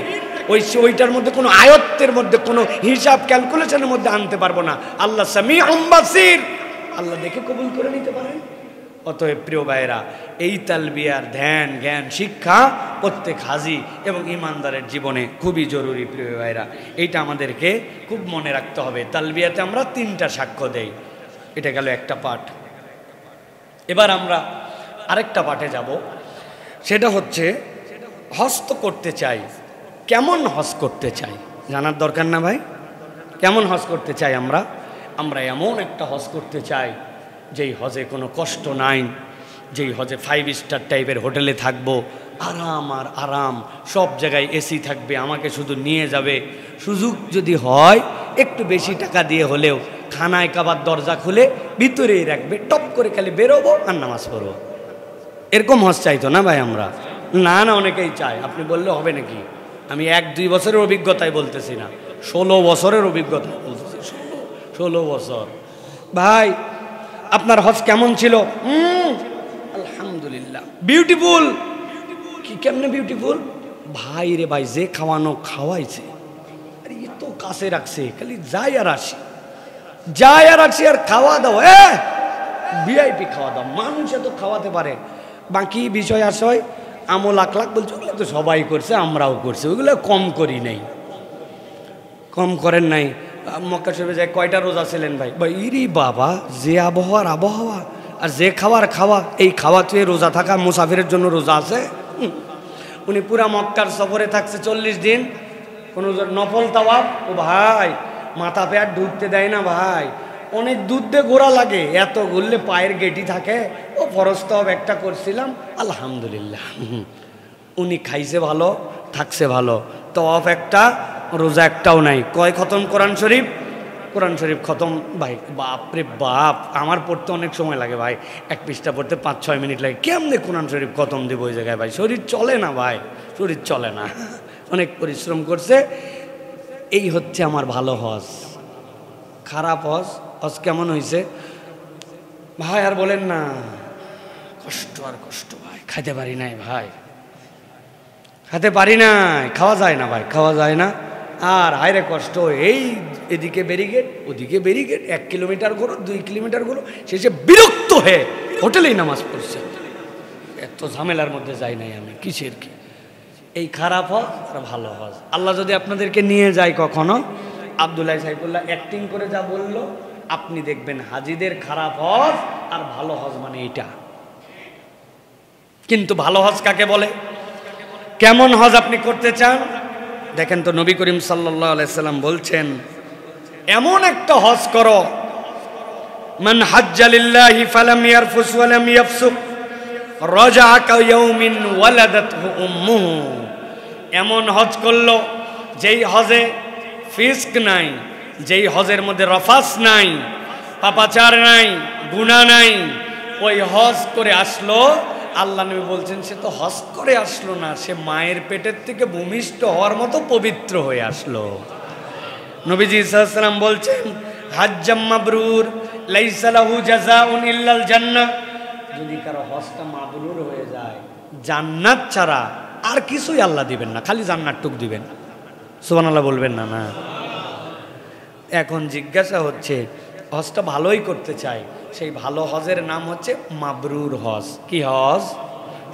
ওইটার মধ্যে কোনো আয়ত্তের মধ্যে কোনো হিসাব ক্যালকুলেশনের মধ্যে আনতে পারবো না। আল্লাহ সামিউম বাসির, আল্লাহ দেখে কবুল করে নিতে পারেন। অতএব প্রিয় ভাইয়েরা, এই তালবিয়ার ধ্যান জ্ঞান শিক্ষা প্রত্যেক হাজি এবং ইমানদারের জীবনে খুবই জরুরি। প্রিয় ভাইয়েরা, এইটা আমাদেরকে খুব মনে রাখতে হবে। তালবিয়াতে আমরা 3টা সাক্ষ্য দেই, এটা গেল একটা পাঠ। এবার আমরা আরেকটা পাঠে যাব, সেটা হচ্ছে হজ তো করতে চাই, কেমন হজ করতে চাই জানার দরকার না ভাই? কেমন হজ করতে চাই আমরা? আমরা এমন একটা হজ করতে চাই যেই হজে কোনো কষ্ট নাই, যেই হজে 5 স্টার টাইপের হোটেলে থাকবো, আরাম আর আরাম, সব জায়গায় এসি থাকবে, আমাকে শুধু নিয়ে যাবে, সুযোগ যদি হয় একটু বেশি টাকা দিয়ে হলেও খানায় কাবার দরজা খুলে ভিতরেই রাখবে, টপ করে খালি বেরোবো আর নামাজ পড়বো। এরকম হজ চাইতো না ভাই আমরা? না না, অনেকেই চায়। আপনি বললে হবে নাকি? আমি 1-2 বছরের অভিজ্ঞতায় বলতেছি না, 16 বছরের অভিজ্ঞতা বলতেছি। 16 বছর। ভাই আপনার হজ কেমন ছিল? আলহামদুলিল্লাহ, বিউটিফুল। কি কেমনে বিউটিফুল? ভাই রে ভাই, যে খাওয়ানো খাওয়াইছে, আরে এ তো কাছে রাখছে, খালি যাই আর আসি, যাই আর আসি, আর খাওয়া দাও ভিআইপি খাওয়া দাও, মানুষ এত খাওয়াতে পারে। বাকি বিষয় আসয় আমল আখলাক বলছে, ওগুলো তো সবাই করছে, আমরাও করছি, ওইগুলো কম করি নাই, কম করেন নাই। মক্কা শরীফে যায় কয়টা রোজা ছিলেন ভাই? ভাই ইরি বাবা, যে আবহাওয়ার আবহাওয়া আর যে খাওয়ার খাওয়া, এই খাওয়া চেয়ে রোজা থাকা মুসাফিরের জন্য রোজা আছে? উনি পুরা মক্কার সফরে থাকছে 40 দিন, কোনো নফল তাওয়াফ, ও ভাই মাথা পেয়ার ঢুকতে দেয় না ভাই, অনেক দুধ দিয়ে গোড়া লাগে, এত ঘুরলে পায়ের গেটি থাকে। ও ফরজ তাওয়াফ একটা করছিলাম, আলহামদুলিল্লাহ। উনি খাইছে ভালো, থাকছে ভালো, তাওয়াফ একটা, রোজা একটাও নাই। কয় খতম কোরআন শরীফ? কোরআন শরীফ খতম ভাই, বাপরে বাপ, আমার পড়তে অনেক সময় লাগে ভাই, 1 পৃষ্ঠা পড়তে 5-6 মিনিট লাগে। কেমনে কোরআন শরীফ খতম দেবো ওই জায়গায় ভাই? শরীর চলে না ভাই, শরীর চলে না। অনেক পরিশ্রম করছে। এই হচ্ছে আমার ভালো হজ। খারাপ হজ, হজ কেমন হয়েছে ভাই? আর বলেন না, কষ্ট আর কষ্ট ভাই, খাইতে পারি নাই ভাই, খাইতে পারি নাই, খাওয়া যায় না ভাই, খাওয়া যায় না। আর হায়রে কষ্ট, এই এদিকে ব্যারিকেড, ওদিকে ব্যারিকেড, 1 কিলোমিটার ঘোরো, 2 কিলোমিটার ঘোরো, শেষে বিরক্ত হয়ে হোটেলেই নামাজ পড়ছে। এত ঝামেলার মধ্যে যাই নাই আমি, কিসের কি? এই খারাপ হজ আর ভালো হজ। আল্লাহ যদি আপনাদেরকে নিয়ে যায় কখনো, আব্দুল্লাহ সাইফুল্লাহ অ্যাক্টিং করে যা বললো, আপনি দেখবেন হাজিদের খারাপ হজ আর ভালো হজ মানে এটা। কিন্তু ভালো হজ কাকে বলে? কেমন হজ আপনি করতে চান? দেখেন তো, নবী করিম সাল্লাল্লাহু আলাইহি সাল্লাম বলছেন, এমন একটা হজ করো, মান হাজ্জা লিল্লাহি ফালাম ইয়ারফুস ওয়ালাম ইয়াফসুক রাজাআ কায়াউমিন ওয়ালাদাতহু উম্মুহু। এমন হজ করলো যেই হজে ফিস্ক নাই, যেই হজের মধ্যে রফাস নাই, পাপাচার নাই, গুনাহ নাই, ওই হজ করে আসলো, আল্লাহ নবী বলছেন সে তো হজ করে আসলো না, সে মায়ের পেটের থেকে ভূমিষ্ঠ হওয়ার মতো পবিত্র হয়ে আসলো। নবীজি সাল্লাল্লাহু আলাইহি ওয়াসাল্লাম বলছেন, হাজ্জাম মাবরুর লাইসা লাহু জাযাউন ইল্লাল জান্নাহ। যদি কারো হজটা মাবরুর হয়ে যায়, জান্নাত ছাড়া আর কিছুই আল্লাহ দিবেন না, খালি জান্নাতটুক দিবেন। সুবহানাল্লাহ বলবেন না? না। এখন জিজ্ঞাসা হচ্ছে, হজটা ভালোই করতে চাই, সেই ভালো হজের নাম হচ্ছে মাবরুর হজ। কি হজ?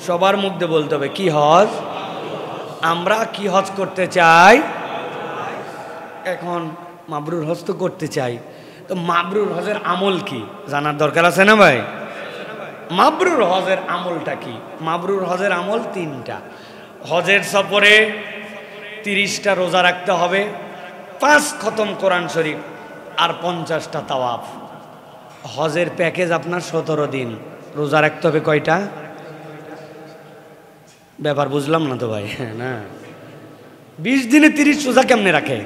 সবার মধ্যে বলতে হবে, কি হজ? আমরা কি হজ করতে চাই? এখন মাবরুর হজ তো করতে চাই, তো মাবরুর হজের আমল কি জানার দরকার আছে না ভাই? মাবরুর হজের আমলটা কি? মাবরুর হজের আমল 3টা। হজের সফরে 30টা রোজা রাখতে হবে, 5 খতম কোরআন শরীফ আর 50টা তাওয়াফ। হজের প্যাকেজ আপনার 17 দিন। রোজা রাখতে হবে কয়টা? ব্যাপার বুঝলাম না তো ভাই। না, 20 দিনে 30 রোজা কেমনে রাখে?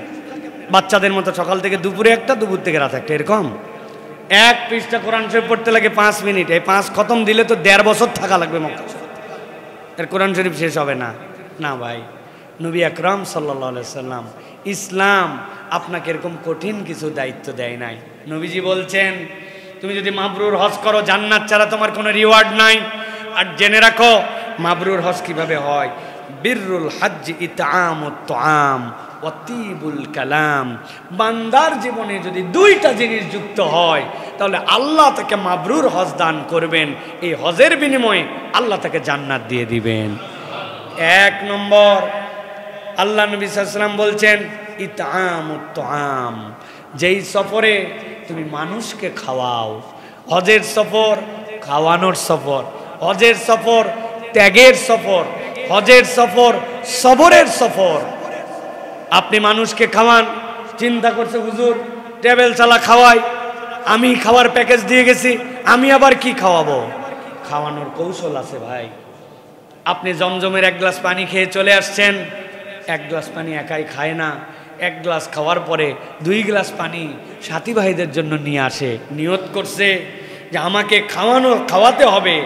বাচ্চাদের মতো সকাল থেকে দুপুরে একটা, দুপুর থেকে রাত একটা, এরকম। 1 পৃষ্ঠা কোরআন শরীফ পড়তে লাগে 5 মিনিট। এই 5 খতম দিলে তো 1.5 বছর থাকা লাগবে মক্কা শরীফ, এর কোরআন শরীফ শেষ হবে না। না ভাই, নবী আকরাম সাল্লাল্লাহু আলাইহি সাল্লাম, ইসলাম আপনাকে এরকম কঠিন কিছু দায়িত্ব দেয় নাই। নবীজি বলছেন, তুমি যদি মাবরুর হজ করো, জান্নাত ছাড়া তোমার কোনো রিওয়ার্ড নাই। আর জেনে রাখো মাবরুর হজ কিভাবে হয়। বিররুল হজ্জ ইতআমুত তুআম ওয়া তিবুল কালাম। বান্দার জীবনে যদি 2টা জিনিস যুক্ত হয়, তাহলে আল্লাহ তাকে মাবরুর হজ দান করবেন। এই হজের বিনিময়ে আল্লাহ তাকে জান্নাত দিয়ে দিবেন। 1 নম্বর, আল্লাহ নবী সাল্লাল্লাহু আলাইহি ওয়াসাল্লাম বলছেন, ইতআমুত তুআম। যেই সফরে তুমি মানুষকে খাওয়াও, হজের সফর খাওয়ানোর সফর। হজের সফর ত্যাগের সফর, হজের সফর সবরের সফর। আপনি মানুষকে খাওয়ান, চিন্তা করছে হুজুর টেবিল চালা খাওয়াই, আমি খাওয়ার প্যাকেজ দিয়ে গেছি, আমি আবার কি খাওয়াবো? খাওয়ানোর কৌশল আছে ভাই। আপনি জমজমের এক গ্লাস পানি খেয়ে চলে আসছেন, এক গ্লাস পানি একাই খায় না, এক গ্লাস খাওয়ার পরে 2 গ্লাস পানি সাথী ভাইদের জন্য নিয়ে আসে, নিয়ত করছে যে আমাকে খাওয়াতে হবে।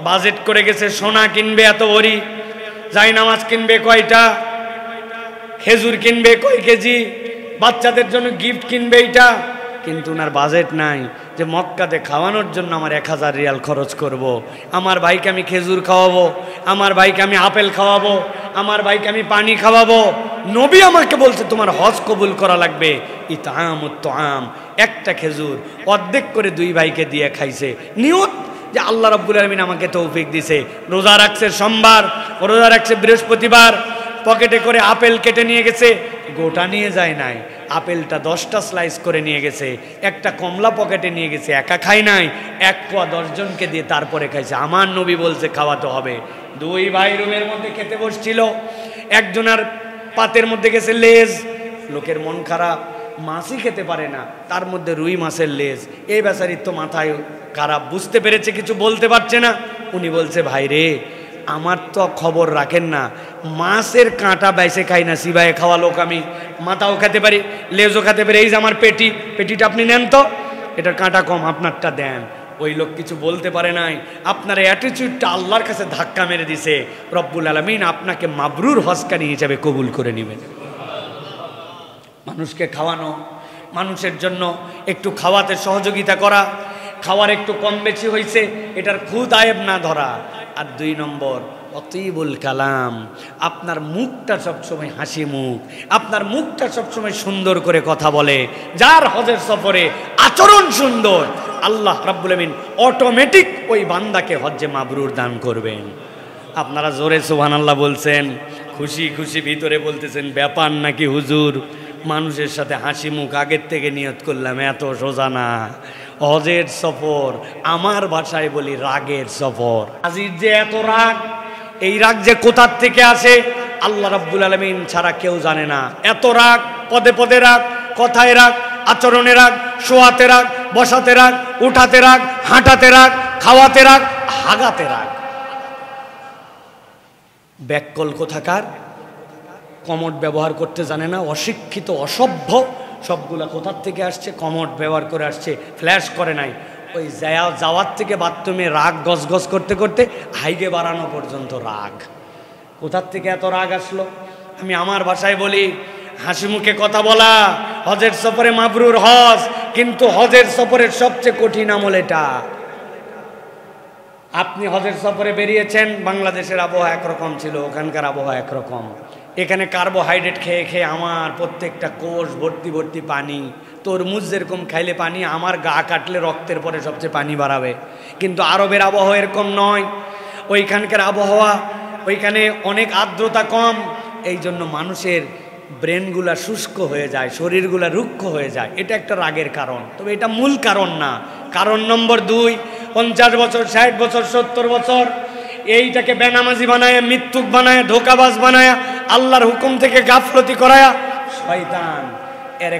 বাজেট করে গেছে, সোনা কিনবে এত ভরি, জায়নামাজ কিনবে কয়টা, খেজুর কিনবে কয় কেজি, বাচ্চাদের জন্য গিফট কিনবে এইটা, কিন্তু ওনার বাজেট নাই যে মক্কাতে খাওয়ানোর জন্য আমার 1000 রিয়াল খরচ করব। আমার ভাইকে আমি খেজুর খাওয়াবো, আমার ভাইকে আমি আপেল খাওয়াবো, আমার ভাইকে আমি পানি খাওয়াবো। নবী আমাকে বলছে তোমার হজ কবুল করা লাগবে ইতআমুত তাআম, একটা খেজুর অর্ধেক করে 2 ভাইকে দিয়ে খাইছে, নিয়ত যে আল্লাহ রাব্বুল আলামিন আমাকে তৌফিক দিছে। রোজা রাখছে সোমবার, রোজা রাখছে বৃহস্পতিবার, পকেটে করে আপেল কেটে নিয়ে গেছে, গোটা নিয়ে যায় নাই, আপেলটা 10টা স্লাইস করে নিয়ে গেছে, একটা কমলা পকেটে নিয়ে গেছে, একা খাই নাই, 1 পোয়া 10 জনকে দিয়ে তারপরে খাইছে। আমার নবী বলছে খাওয়াতে হবে। 2 ভাই রুমের মধ্যে খেতে বসছিল, একজনের পাতের মধ্যে গেছে লেজ, লোকের মন খারাপ, মাছই খেতে পারে না, তার মধ্যে রুই মাছের লেজ। এই বেচারির তো মাথায় খারাপ, বুঝতে পেরেছে কিছু বলতে পারছে না। উনি বলছে ভাই রে আমার তো খবর রাখেন না, মাছের কাঁটা বাইসে খাই না, সিবায়ে খাওয়া লোক আমি, মাথাও খেতে পারি লেজও খেতে পারি, এই যে আমার পেটিটা আপনি নেন তো, এটার কাঁটা কম, আপনারটা দেন। ওই লোক কিছু বলতে পারে নাই, আপনার অ্যাটিটিউডটা আল্লাহর কাছে ধাক্কা মেরে দিছে, রব্বুল আলামিন আপনাকে মাবরুর হজকারী হিসাবে কবুল করে নেবেন। মানুষকে খাওয়ানো, মানুষের জন্য একটু খাওয়াতে সহযোগিতা করা, খাওয়ার একটু কম বেশি হয়েছে এটার খুদ আয়েব না ধরা। আর 2 নম্বর অতীবুল কালাম, আপনার মুখটা সবসময় হাসি মুখ, আপনার মুখটা সবসময় সুন্দর করে কথা বলে। যার হজের সফরে আচরণ সুন্দর, আল্লাহ রাব্বুল আমিন অটোমেটিক ওই বান্দাকে হজ্জে মাবরুর দান করবেন। আপনারা জোরে সুবহানাল্লাহ বলছেন, খুশি খুশি ভিতরে বলতেছেন ব্যাপার নাকি হুজুর, মানুষের সাথে হাসি মুখ আগের থেকে নিয়ত করলাম, এত সোজা না। হজের সফর, আমার ভাষায় বলি রাগের সফর। আজির যে এত রাগ, এই রাগ যে কোথার থেকে আসে আল্লাহ রাব্বুল আলামিন ছাড়া কেউ জানে না। এত রাগ, পদে পদে রাগ, কথায় রাগ, আচরণে রাগ, শোয়াতে রাগ, বসাতে রাগ, উঠাতে রাগ, হাঁটাতে রাগ, খাওয়াতে রাগ, হাগাতে রাগ। ব্যাককল কোথাকার, কমোড ব্যবহার করতে জানে না, অশিক্ষিত অসভ্য, সবগুলা কোথার থেকে আসছে, কমোড ব্যবহার করে আসছে, ফ্ল্যাশ করে নাই। ওই যাওয়ার থেকে বাথরুমে রাগ গজগজ করতে করতে হাইগে বাড়ানো পর্যন্ত রাগ। কোথার থেকে এত রাগ আসলো? আমি আমার ভাষায় বলি হাসি মুখে কথা বলা। হজের সফরে মাবরুর হজ, কিন্তু হজের সফরের সবচেয়ে কঠিন আমল এটা। আপনি হজের সফরে বেরিয়েছেন, বাংলাদেশের আবহাওয়া একরকম ছিল, ওখানকার আবহাওয়া একরকম। এখানে কার্বোহাইড্রেট খেয়ে খেয়ে আমার প্রত্যেকটা কোষ ভর্তি ভর্তি পানি। তরমুজ যেরকম খাইলে পানি, আমার গা কাটলে রক্তের পরে সবচেয়ে পানি বাড়াবে। কিন্তু আরবের আবহাওয়া এরকম নয়। ওইখানকার আবহাওয়া, ওইখানে অনেক আর্দ্রতা কম, এই জন্য মানুষের ব্রেনগুলা শুষ্ক হয়ে যায়, শরীরগুলা রুক্ষ হয়ে যায়। এটা একটা রাগের কারণ, তবে এটা মূল কারণ না। কারণ নম্বর 2, 50 বছর, 60 বছর, 70 বছর এইটাকে বেনামাজি বানায়, মৃত্যুক বানায়, ধোকাবাজ বানায়, আল্লাহর হুকুম থেকে গাফলতি করায়া শয়তান এর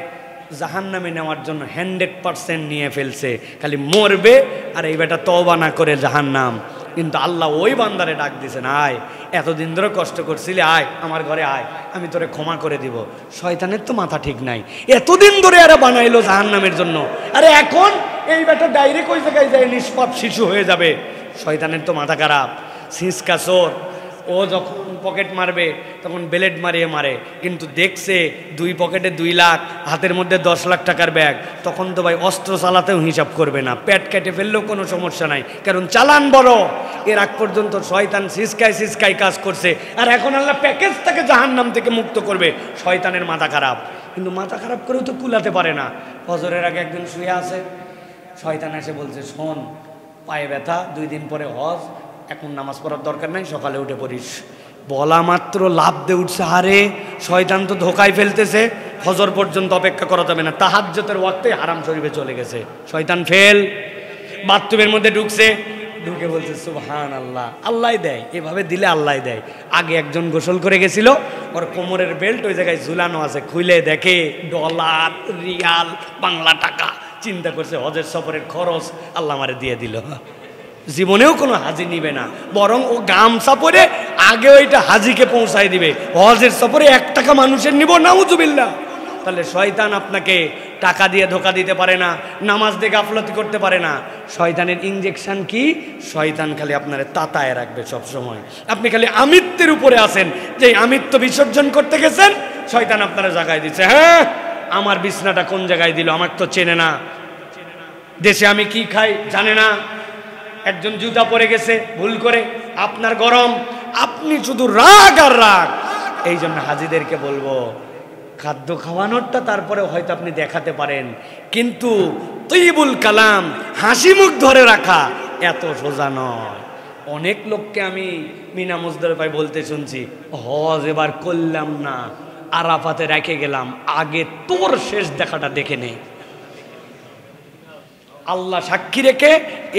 জাহান্নামে নেওয়ার জন্য 100% নিয়ে ফেলছে। খালি মরবে আর এই বেটা তওবা না করে জাহান্নাম। কিন্তু আল্লাহ ওই বান্দারে ডাক দিয়েছেন, আয় এতদিন ধরে কষ্ট করছিলি, আয় আমার ঘরে আয়, আমি তোরে ক্ষমা করে দিব। শয়তানের তো মাথা ঠিক নাই, এতদিন ধরে এরা বানাইলো জাহান্নামের জন্য, আরে এখন এই বেটা ডাইরেক্ট ওই জায়গায় যায় নিষ্পাপ শিশু হয়ে যাবে। শয়তানের তো মাথা খারাপ, সিঁচকা চোর। ও যখন পকেট মারবে তখন ব্লেড মারিয়ে মারে, কিন্তু দেখছে 2 পকেটে 2 লাখ, হাতের মধ্যে 10 লাখ টাকার ব্যাগ, তখন তো ভাই অস্ত্র চালাতেও হিসাব করবে না, পেট কেটে ফেললেও কোনো সমস্যা নাই, কারণ চালান বড়। এর আগ পর্যন্ত শয়তান সিসকায় সিসকায় কাজ করছে, আর এখন আল্লাহ প্যাকেজ থেকে জাহান্নাম থেকে মুক্ত করবে। শয়তানের মাথা খারাপ, কিন্তু মাথা খারাপ করেও তো কুলাতে পারে না। ফজরের আগে একদিন শুয়ে আছে, শয়তান এসে বলছে, শোন পায়ে ব্যথা, 2 দিন পরে হজ, এখন নামাজ পড়ার দরকার নাই, সকালে উঠে পড়িস। বলা মাত্র লাভ দিয়ে উঠছে। আরে শয়তান তো ধোকায় ফেলতেছে, ফজর পর্যন্ত অপেক্ষা করা যাবে না, তাহাজ্জুদের ওয়াক্তে হারাম শরীফে চলে গেছে। শয়তান ফেল। বাথরুমের মধ্যে ঢুকছে, ঢুকে বলছে সুবহানাল্লাহ, আল্লাহ দেয়, এভাবে দিলে আল্লাহ দেয়। আগে একজন গোসল করে গেছিল, ওর কোমরের বেল্ট ওই জায়গায় ঝুলানো আছে, খুলে দেখে ডলার, রিয়াল, বাংলা টাকা। চিন্তা করছে হজের সফরের খরচ আল্লাহ আমারে দিয়ে দিল। জীবনেও কোনো হাজি নিবে না, বরং ও গামছা পরে আগে ওইটা হাজিকে পৌঁছায় দিবে। হজের সফরে 1 টাকা মানুষের নিব, নাউজুবিল্লাহ। তাহলে শয়তান আপনাকে টাকা দিয়ে ধোকা দিতে পারে না, নামাজ দিয়ে গাফলতি করতে পারে না। শয়তানের ইনজেকশন কি? শয়তান খালি আপনারে তাতায় রাখবে সব সময়। আপনি খালি আমিত্বের উপরে আছেন, যে আমিত্ব বিসর্জন করতে গেছেন, শয়তান আপনারা জায়গায় দিচ্ছে। হ্যাঁ, আমার বিছনাটা কোন জায়গায় দিল, আমার তো চেনে না, দেশে আমি কি খাই জানে না, একজন জুতা পরে গেছে ভুল করে, আপনার গরম, আপনি শুধু রাগ আর রাগ। এই জন্য হাজিদেরকে বলবো, খাদ্য খাওয়ানোরটা তারপরে হয়তো আপনি দেখাতে পারেন, কিন্তু তৈবুল কালাম, হাসি মুখ ধরে রাখা এত সোজা নয়। অনেক লোককে আমি মিনা মুজদালিফায় বলতে শুনছি, হজ এবার করলাম না, আরাফাতে রেখে গেলাম, আগে তোর শেষ দেখাটা দেখে নেই। আল্লাহ সাক্ষী রেখে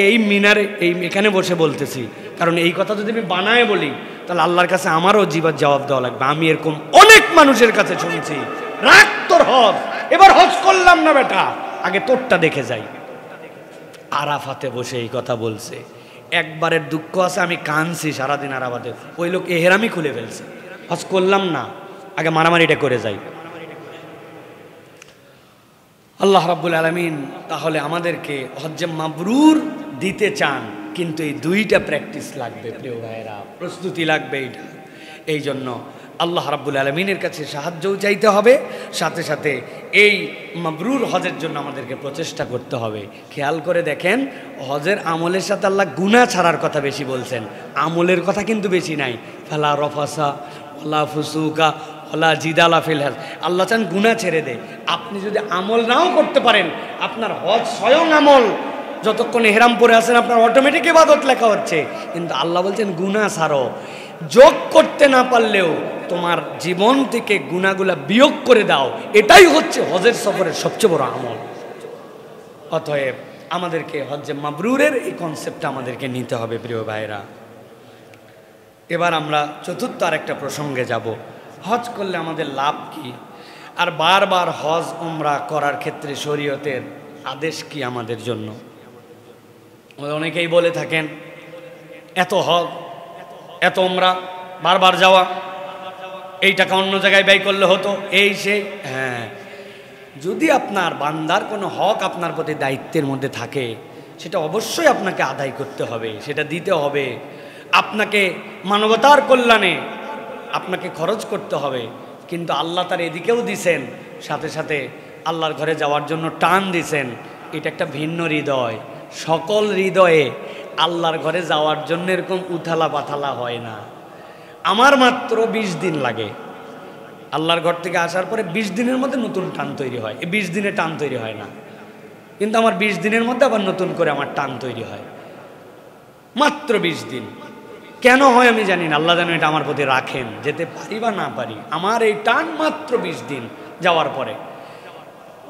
এই মিনারে, এই এখানে বসে বলতেছি, কারণ এই কথা যদি আমি বানায় বলি তাহলে আল্লাহর কাছে আমারও জীবন জবাব দেওয়া লাগবে। আমি এরকম অনেক মানুষের কাছে শুনছি, রাখ তোর হজ, এবার হজ করলাম না বেটা, আগে তোরটা দেখে যাই। আরাফাতে বসে এই কথা বলছে। একবারের দুঃখ আছে, আমি কাঁদছি সারাদিন আরাফাতে, ওই লোক এহেরামি খুলে ফেলছে, হজ করলাম না, আগে মারামারিটা করে যাই। আল্লাহ রাব্বুল আলামিন তাহলে আমাদেরকে হজ্জে মাবরুর দিতে চান, কিন্তু এই 2টা প্র্যাকটিস লাগবে প্রিয় ভাইয়েরা, প্রস্তুতি লাগবে এইটা। এই জন্য আল্লাহ রাব্বুল আলামিনের কাছে সাহায্যও চাইতে হবে, সাথে সাথে এই মাবরুর হজের জন্য আমাদেরকে প্রচেষ্টা করতে হবে। খেয়াল করে দেখেন, হজের আমলের সাথে আল্লাহ গুনাহ ছাড়ার কথা বেশি বলছেন, আমলের কথা কিন্তু বেশি নাই। ফালা রফাসা ওয়ালা ফুসুকা ওয়ালা জিদালা ফিল হজ। আল্লাহ চান গুনাহ ছেড়ে দে। আপনি যদি আমল নাও করতে পারেন, আপনার হজ স্বয়ং আমল, যতক্ষণ ইহরাম পরে আছেন আপনার অটোমেটিক ইবাদত লেখা হচ্ছে, কিন্তু আল্লাহ বলছেন গুনাহ ছাড়ো। যোগ করতে না পারলেও তোমার জীবন থেকে গুনাহগুলা বিয়োগ করে দাও, এটাই হচ্ছে হজের সফরের সবচেয়ে বড় আমল। অতএব আমাদেরকে হজ্জে মাবরুরের এই কনসেপ্টটা আমাদেরকে নিতে হবে প্রিয় ভাইরা। এবার আমরা চতুর্থ আরেকটা প্রসঙ্গে যাব, হজ করলে আমাদের লাভ কি, আর বারবার হজ উমরা করার ক্ষেত্রে শরীয়তের আদেশ কি আমাদের জন্য। অনেকেই বলে থাকেন এত হজ এত উমরা বারবার যাওয়া, এই টাকা অন্য জায়গায় ব্যয় করলে হতো, এই সেই। হ্যাঁ, যদি আপনার বান্দার কোনো হক আপনার প্রতি দায়িত্বের মধ্যে থাকে, সেটা অবশ্যই আপনাকে আদায় করতে হবে, সেটা দিতে হবে। আপনাকে মানবতার কল্যাণে আপনাকে খরচ করতে হবে, কিন্তু আল্লাহ তার এদিকেও দিছেন, সাথে সাথে আল্লাহর ঘরে যাওয়ার জন্য টান দিছেন। এটা একটা ভিন্ন হৃদয়। সকল হৃদয়ে আল্লাহর ঘরে যাওয়ার জন্য এরকম উথালা পাথালা হয় না। আমার মাত্র 20 দিন লাগে আল্লাহর ঘর থেকে আসার পরে, 20 দিনের মধ্যে নতুন টান তৈরি হয়। এই 20 দিনে টান তৈরি হয় না, কিন্তু আমার 20 দিনের মধ্যে আবার নতুন করে আমার টান তৈরি হয়। মাত্র 20 দিন কেন হয় আমি জানি না, আল্লাহ যেন এটা আমার প্রতি রাখেন, যেতে পারি বা না পারি। আমার এই টান মাত্র 20 দিন যাওয়ার পরে।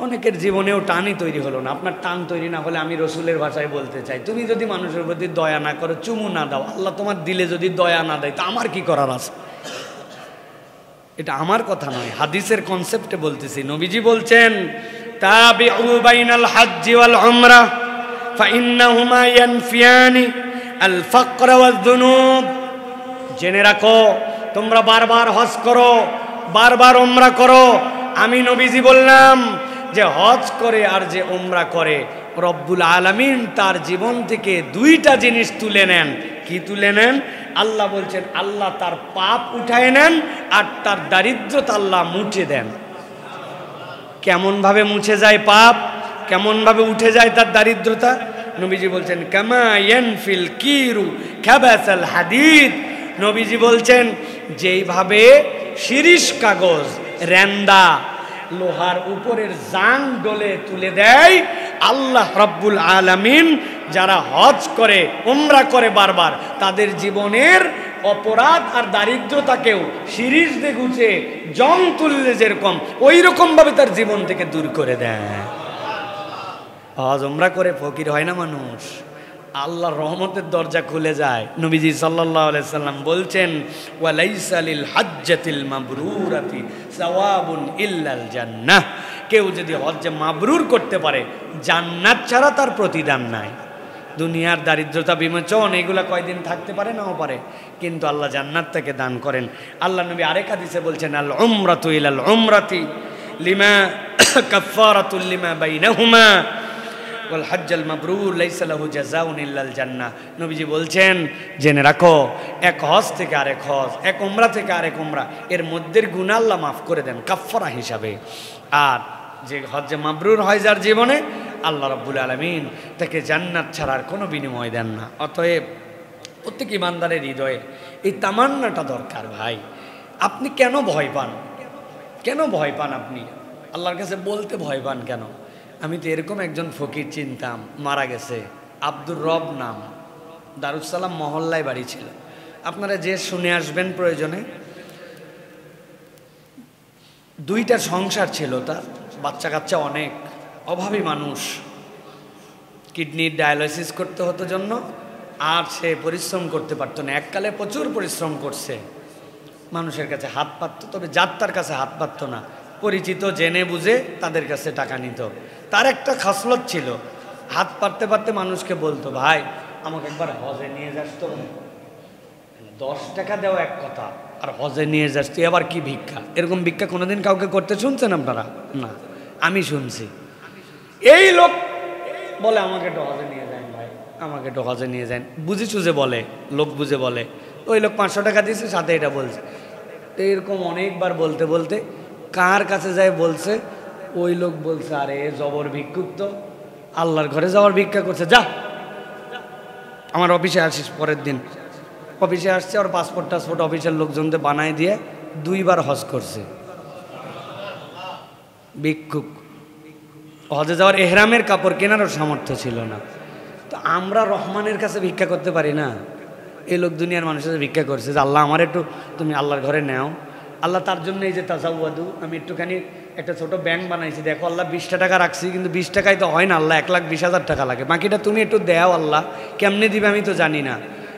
অনেকের জীবনেও টানই তৈরি হলো না। আপনার টান তৈরি না হলে আমি রসুলের ভাষায় বলতে চাই, তুমি যদি মানুষের প্রতি দয়া না করো, চুমু না দাও, আল্লাহ তোমার দিলে যদি দয়া না দেয়, তা আমার কি করার আছে? এটা আমার কথা নয়, হাদিসের কনসেপ্টে বলতেছি। নবীজি বলছেন, তাবিউ বাইনাল হাজ্জি ওয়াল উমরা ফাইন্নাহুমা ইয়ানফিয়ানি আল ফাকর ওয়াজ যুনুব। জেনে রাখো, তোমরা বারবার হজ করো, বারবার উমরা করো। আমি নবীজি বললাম যে হজ করে আর যে উমরা করে, রব্বুল আলামিন তার জীবন থেকে 2টা জিনিস তুলে নেন। কি তুলে নেন? আল্লাহ বলছেন, আল্লাহ তার পাপ উঠায় নেন আর তার দারিদ্রতা আল্লাহ মুছে দেন। কেমন ভাবে মুছে যায় পাপ, কেমন ভাবে উঠে যায় তার দারিদ্রতা? নবীজি বলছেন, কামা ইয়ানফিল কিরু খাবাসাল হাদিদ। নবীজি বলছেন, যেইভাবে শিরিষ কাগজ রেন্দা লোহার উপরের জাং ডলে তুলে দেয়, আল্লাহ রাব্বুল আলামিন যারা হজ করে উমরা করে বারবার, তাদের জীবনের অপরাধ আর দারিদ্রতাকেও শিরিষ দিয়ে গুছে জং তুললে যেরকম, ওই রকম ভাবে তার জীবন থেকে দূর করে দেয়। হজ উমরা করে ফকির হয় না মানুষ, আল্লাহর রহমতের দরজা খুলে যায়। নবীজি সাল্লাল্লাহু আলাইহি সাল্লাম বলছেন, ওয়ালাইসা লিল হাজ্জাতিল মাবরুরাতি সাওয়াবুন ইল্লাল জান্নাহ। কেউ যদি হজ্জে মাবরুর করতে পারে, জান্নাত ছাড়া তার প্রতিদান নাই। দুনিয়ার দারিদ্রতা বিমোচন এগুলা কয়দিন থাকতে পারে, নাও পারে, কিন্তু আল্লাহ জান্নাত থেকে দান করেন। আল্লাহ নবী আরেক হাদিসে বলছেন, আল উমরাতু ইলাল উমরাতি লিমা কাফফারাতুল লিমা বাইনাহুমা ওয়াল হজ্জাল মাবরুর লাইসা লাহু জাযাউন ইল্লাল জান্নাহ। নবীজি বলছেন, জেনে রাখো, এক হজ থেকে আরেক হজ, এক উমরা থেকে আরেক উমরা, এর মধ্যের গুনাহ আল্লাহ মাফ করে দেন কাফফারা হিসাবে। আর যে হজ্জে মাবরুর হয় যার জীবনে, আল্লাহ রাব্বুল আলামিন তাকে জান্নাত ছাড়ার কোনো বিনিময় দেন না। অতএব প্রত্যেক ইমানদারের হৃদয়ে এই তামান্নাটা দরকার। ভাই, আপনি কেন ভয় পান? কেন ভয় পান? আপনি আল্লাহর কাছে বলতে ভয় পান কেন? আমি তো এরকম একজন ফকির চিনতাম, মারা গেছে, আব্দুর রব নাম, দারুসালাম মহল্লায় বাড়ি ছিল। আপনারা যে শুনে আসবেন প্রয়োজনে। দুইটা সংসার ছিল তার, বাচ্চা কাচ্চা অনেক, অভাবী মানুষ, কিডনির ডায়ালিসিস করতে হতো জন্য, আর সে পরিশ্রম করতে পারতো না। এককালে প্রচুর পরিশ্রম করছে, মানুষের কাছে হাত পাতত, তবে যার তার কাছে হাত পাতত না, পরিচিত জেনে বুঝে তাদের কাছে টাকা নিত। তার একটা খাসলত ছিল, হাত পাততে পারতে মানুষকে বলতো, ভাই আমাকে একবার হজে নিয়ে যাস তো। 10 টাকা দেওয়া এক কথা, আর হজে নিয়ে যাস তুই, আবার কি ভিক্ষা? এরকম ভিক্ষা কোনোদিন কাউকে করতে শুনছেন আপনারা? না, আমি শুনছি। এই লোক বলে, আমাকে একটু হজে নিয়ে যান ভাই, আমাকে একটু হজে নিয়ে যান, বুঝে চুঝে বলে, লোক বুঝে বলে। ওই লোক 500 টাকা দিয়েছে, সাথে এটা বলছে। তো এরকম অনেকবার বলতে বলতে কার কাছে যায় বলছে, ওই লোক বলছে, আরে জবর ভিক্ষুক তো, আল্লাহর ঘরে যাওয়ার ভিক্ষা করছে, যা আমার অফিসে আসিস। পরের দিন অফিসে আসছে, আর পাসপোর্ট টাসপোর্ট অফিসের লোকজনদের বানায় দিয়ে 2 বার হজ করছে। ভিক্ষুক, হজে যাওয়ার এহরামের কাপড় কেনারও সামর্থ্য ছিল না। তো আমরা রহমানের কাছে ভিক্ষা করতে পারি না? এই লোক দুনিয়ার মানুষের ভিক্ষা করছে যে, আল্লাহ আমার একটু তুমি আল্লাহর ঘরে নেও। আল্লাহ তার জন্য এই যে তাজাওয়াদু, আমি একটুখানি একটা ছোট ব্যাংক বানাইছি, দেখো আল্লাহ 20টা টাকা রাখছি, কিন্তু 20 টাকায় তো হয় না, আল্লাহ 1,20,000 টাকা লাগে, বাকিটা তুমি একটু দেও আল্লাহ। কেমনে দিবে আমি তো জানি না।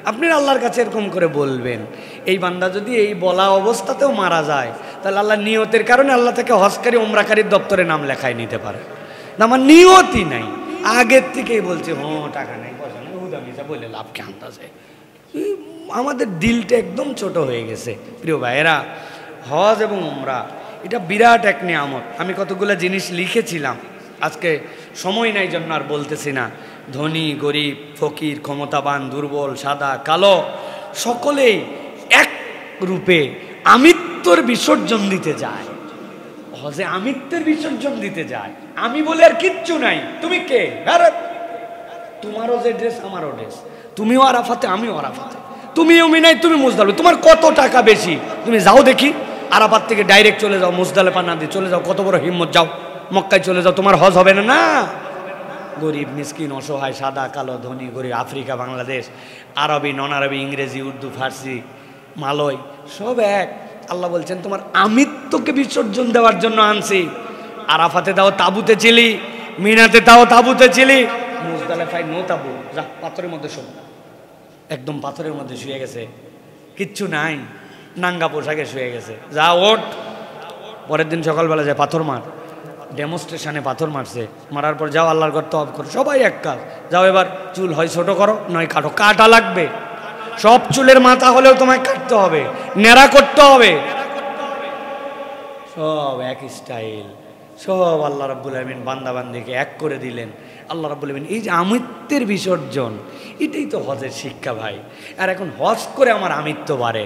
আপনি আল্লাহর কাছে এরকম করে বলবেন। এই বান্দা যদি এই বলা অবস্থাতেও মারা যায়, তাহলে আল্লাহ নিয়তের কারণে আল্লাহ থেকে হজকারী উমরাকারীর দপ্তরে নাম লেখায় নিতে পারে। আমার নিয়তই নাই, আগের থেকেই বলছে টাকা নেই, পয়সা নেই, হুদামিজা বলে লাভ কে আনতেছে। আমাদের দিলটা একদম ছোট হয়ে গেছে। প্রিয় ভাইয়েরা, হজ এবং উমরা এটা বিরাট এক নিয়ামত। আমি কতগুলো জিনিস লিখেছিলাম, আজকে সময় নাই জন্য আর বলতেছি না। ধনী গরিব, ফকির ক্ষমতাবান দুর্বল, সাদা কালো, সকলেই এক রূপে আমিত্বর বিসর্জন দিতে যায়। হজে আমিত্বের বিসর্জন দিতে যায়। আমি বলে আর কিচ্ছু নাই, তুমি কে? আরে তোমারও যে ড্রেস আমারও ড্রেস, তুমিও আরাফাতে আমিও আরাফাতে, তুমিও মিনাই তুমি মুজদালিফা, তোমার কত টাকা বেশি, তুমি যাও দেখি আরাফাত থেকে ডাইরেক্ট চলে যাও মুজদালিফা না দিয়ে চলে যাও, কত বড় হিম্মত, যাও মক্কায় চলে যাও, তোমার হজ হবে না। না, গরিব মিসকিন অসহায়, সাদা কালো, ধনী গরিব, আফ্রিকা বাংলাদেশ, আরবি নন আরবি, ইংরেজি উর্দু ফার্সি মালয়, সব এক। আল্লাহ বলছেন তোমার আমিত্বকে বিসর্জন দেওয়ার জন্য আনছি। আরাফাতে দাও তাবুতে ছিলি, মিনাতে দাও তাবুতে ছিলি, মুজদালিফায় নো তাবু, যা পাথরের মধ্যে শোন, একদম পাথরের মধ্যে শুয়ে গেছে, কিচ্ছু নাই, নাঙ্গা পোশাকে শুয়ে গেছে, যা ওঠ। পরের দিন সকালবেলা যায় পাথর মার, ডেমনস্ট্রেশনে পাথর মারছে, মারার পর যাও আল্লাহর ঘর তওয়াব করো, সবাই এক কাজ, যাও এবার চুল হয় ছোট করো নয় কাটো, কাটা লাগবে, সব চুলের মাথা হলেও তোমায় কাটতে হবে, নেড়া করতে হবে, সব এক স্টাইল, সব আল্লাহ রাব্বুল আমিন বান্দাবান্দিকে এক করে দিলেন। আল্লাহ রাব্বুল আমিন এই যে আমিত্বের বিসর্জন, এটাই তো হজের শিক্ষা ভাই। আর এখন হজ করে আমার আমিত্ব বাড়ে।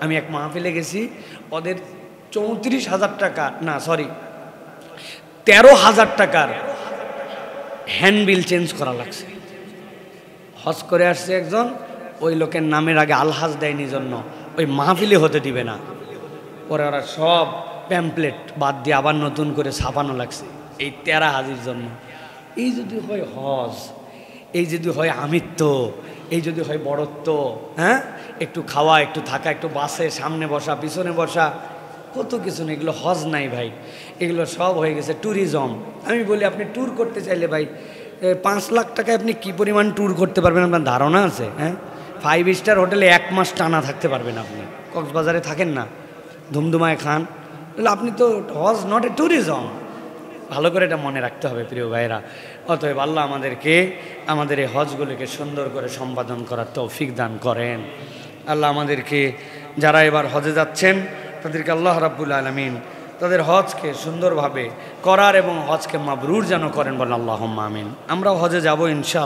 আমি এক মাহফিলে গেছি, ওদের 34,000 টাকা, না সরি 13,000 টাকার হ্যান্ডবিল চেঞ্জ করা লাগছে। হজ করে আসছে একজন, ওই লোকের নামের আগে আলহাজ দেয়নি জন্য ওই মাহফিলে হতে দিবে না, পরে ওরা সব প্যাম্পলেট বাদ দিয়ে আবার নতুন করে ছাপানো লাগছে এই 13 হাজির জন্য। এই যদি হয় হজ, এই যদি হয় আমিত্ব, এই যদি হয় বড়ত্ব, হ্যাঁ, একটু খাওয়া, একটু থাকা, একটু বাসে সামনে বসা পিছনে বসা, কত কিছু নেই, এগুলো হজ নাই ভাই, এগুলো সব হয়ে গেছে ট্যুরিজম। আমি বলি আপনি ট্যুর করতে চাইলে ভাই 5 লাখ টাকায় আপনি কি পরিমাণ ট্যুর করতে পারবেন আপনার ধারণা আছে? হ্যাঁ, 5 স্টার হোটেলে 1 মাস টানা থাকতে পারবেন আপনি। কক্সবাজারে থাকেন না, ধুমধুমায় খান, তাহলে আপনি তো হজ নট এ ট্যুরিজম। ভালো করে এটা মনে রাখতে হবে প্রিয় ভাইরা। অতএব আল্লাহ আমাদেরকে আমাদের এই হজগুলিকে সুন্দর করে সম্পাদন করার তৌফিক দান করেন। আল্লাহ আমাদেরকে যারা এবার হজে যাচ্ছেন তাদেরকে আল্লাহ রাব্বুল আলামিন তাদের হজকে সুন্দরভাবে করার এবং হজকে মাবরুর যেন করেন, বলেন আল্লাহুম্মা আমিন। আমরাও হজে যাব ইনশাআল্লাহ।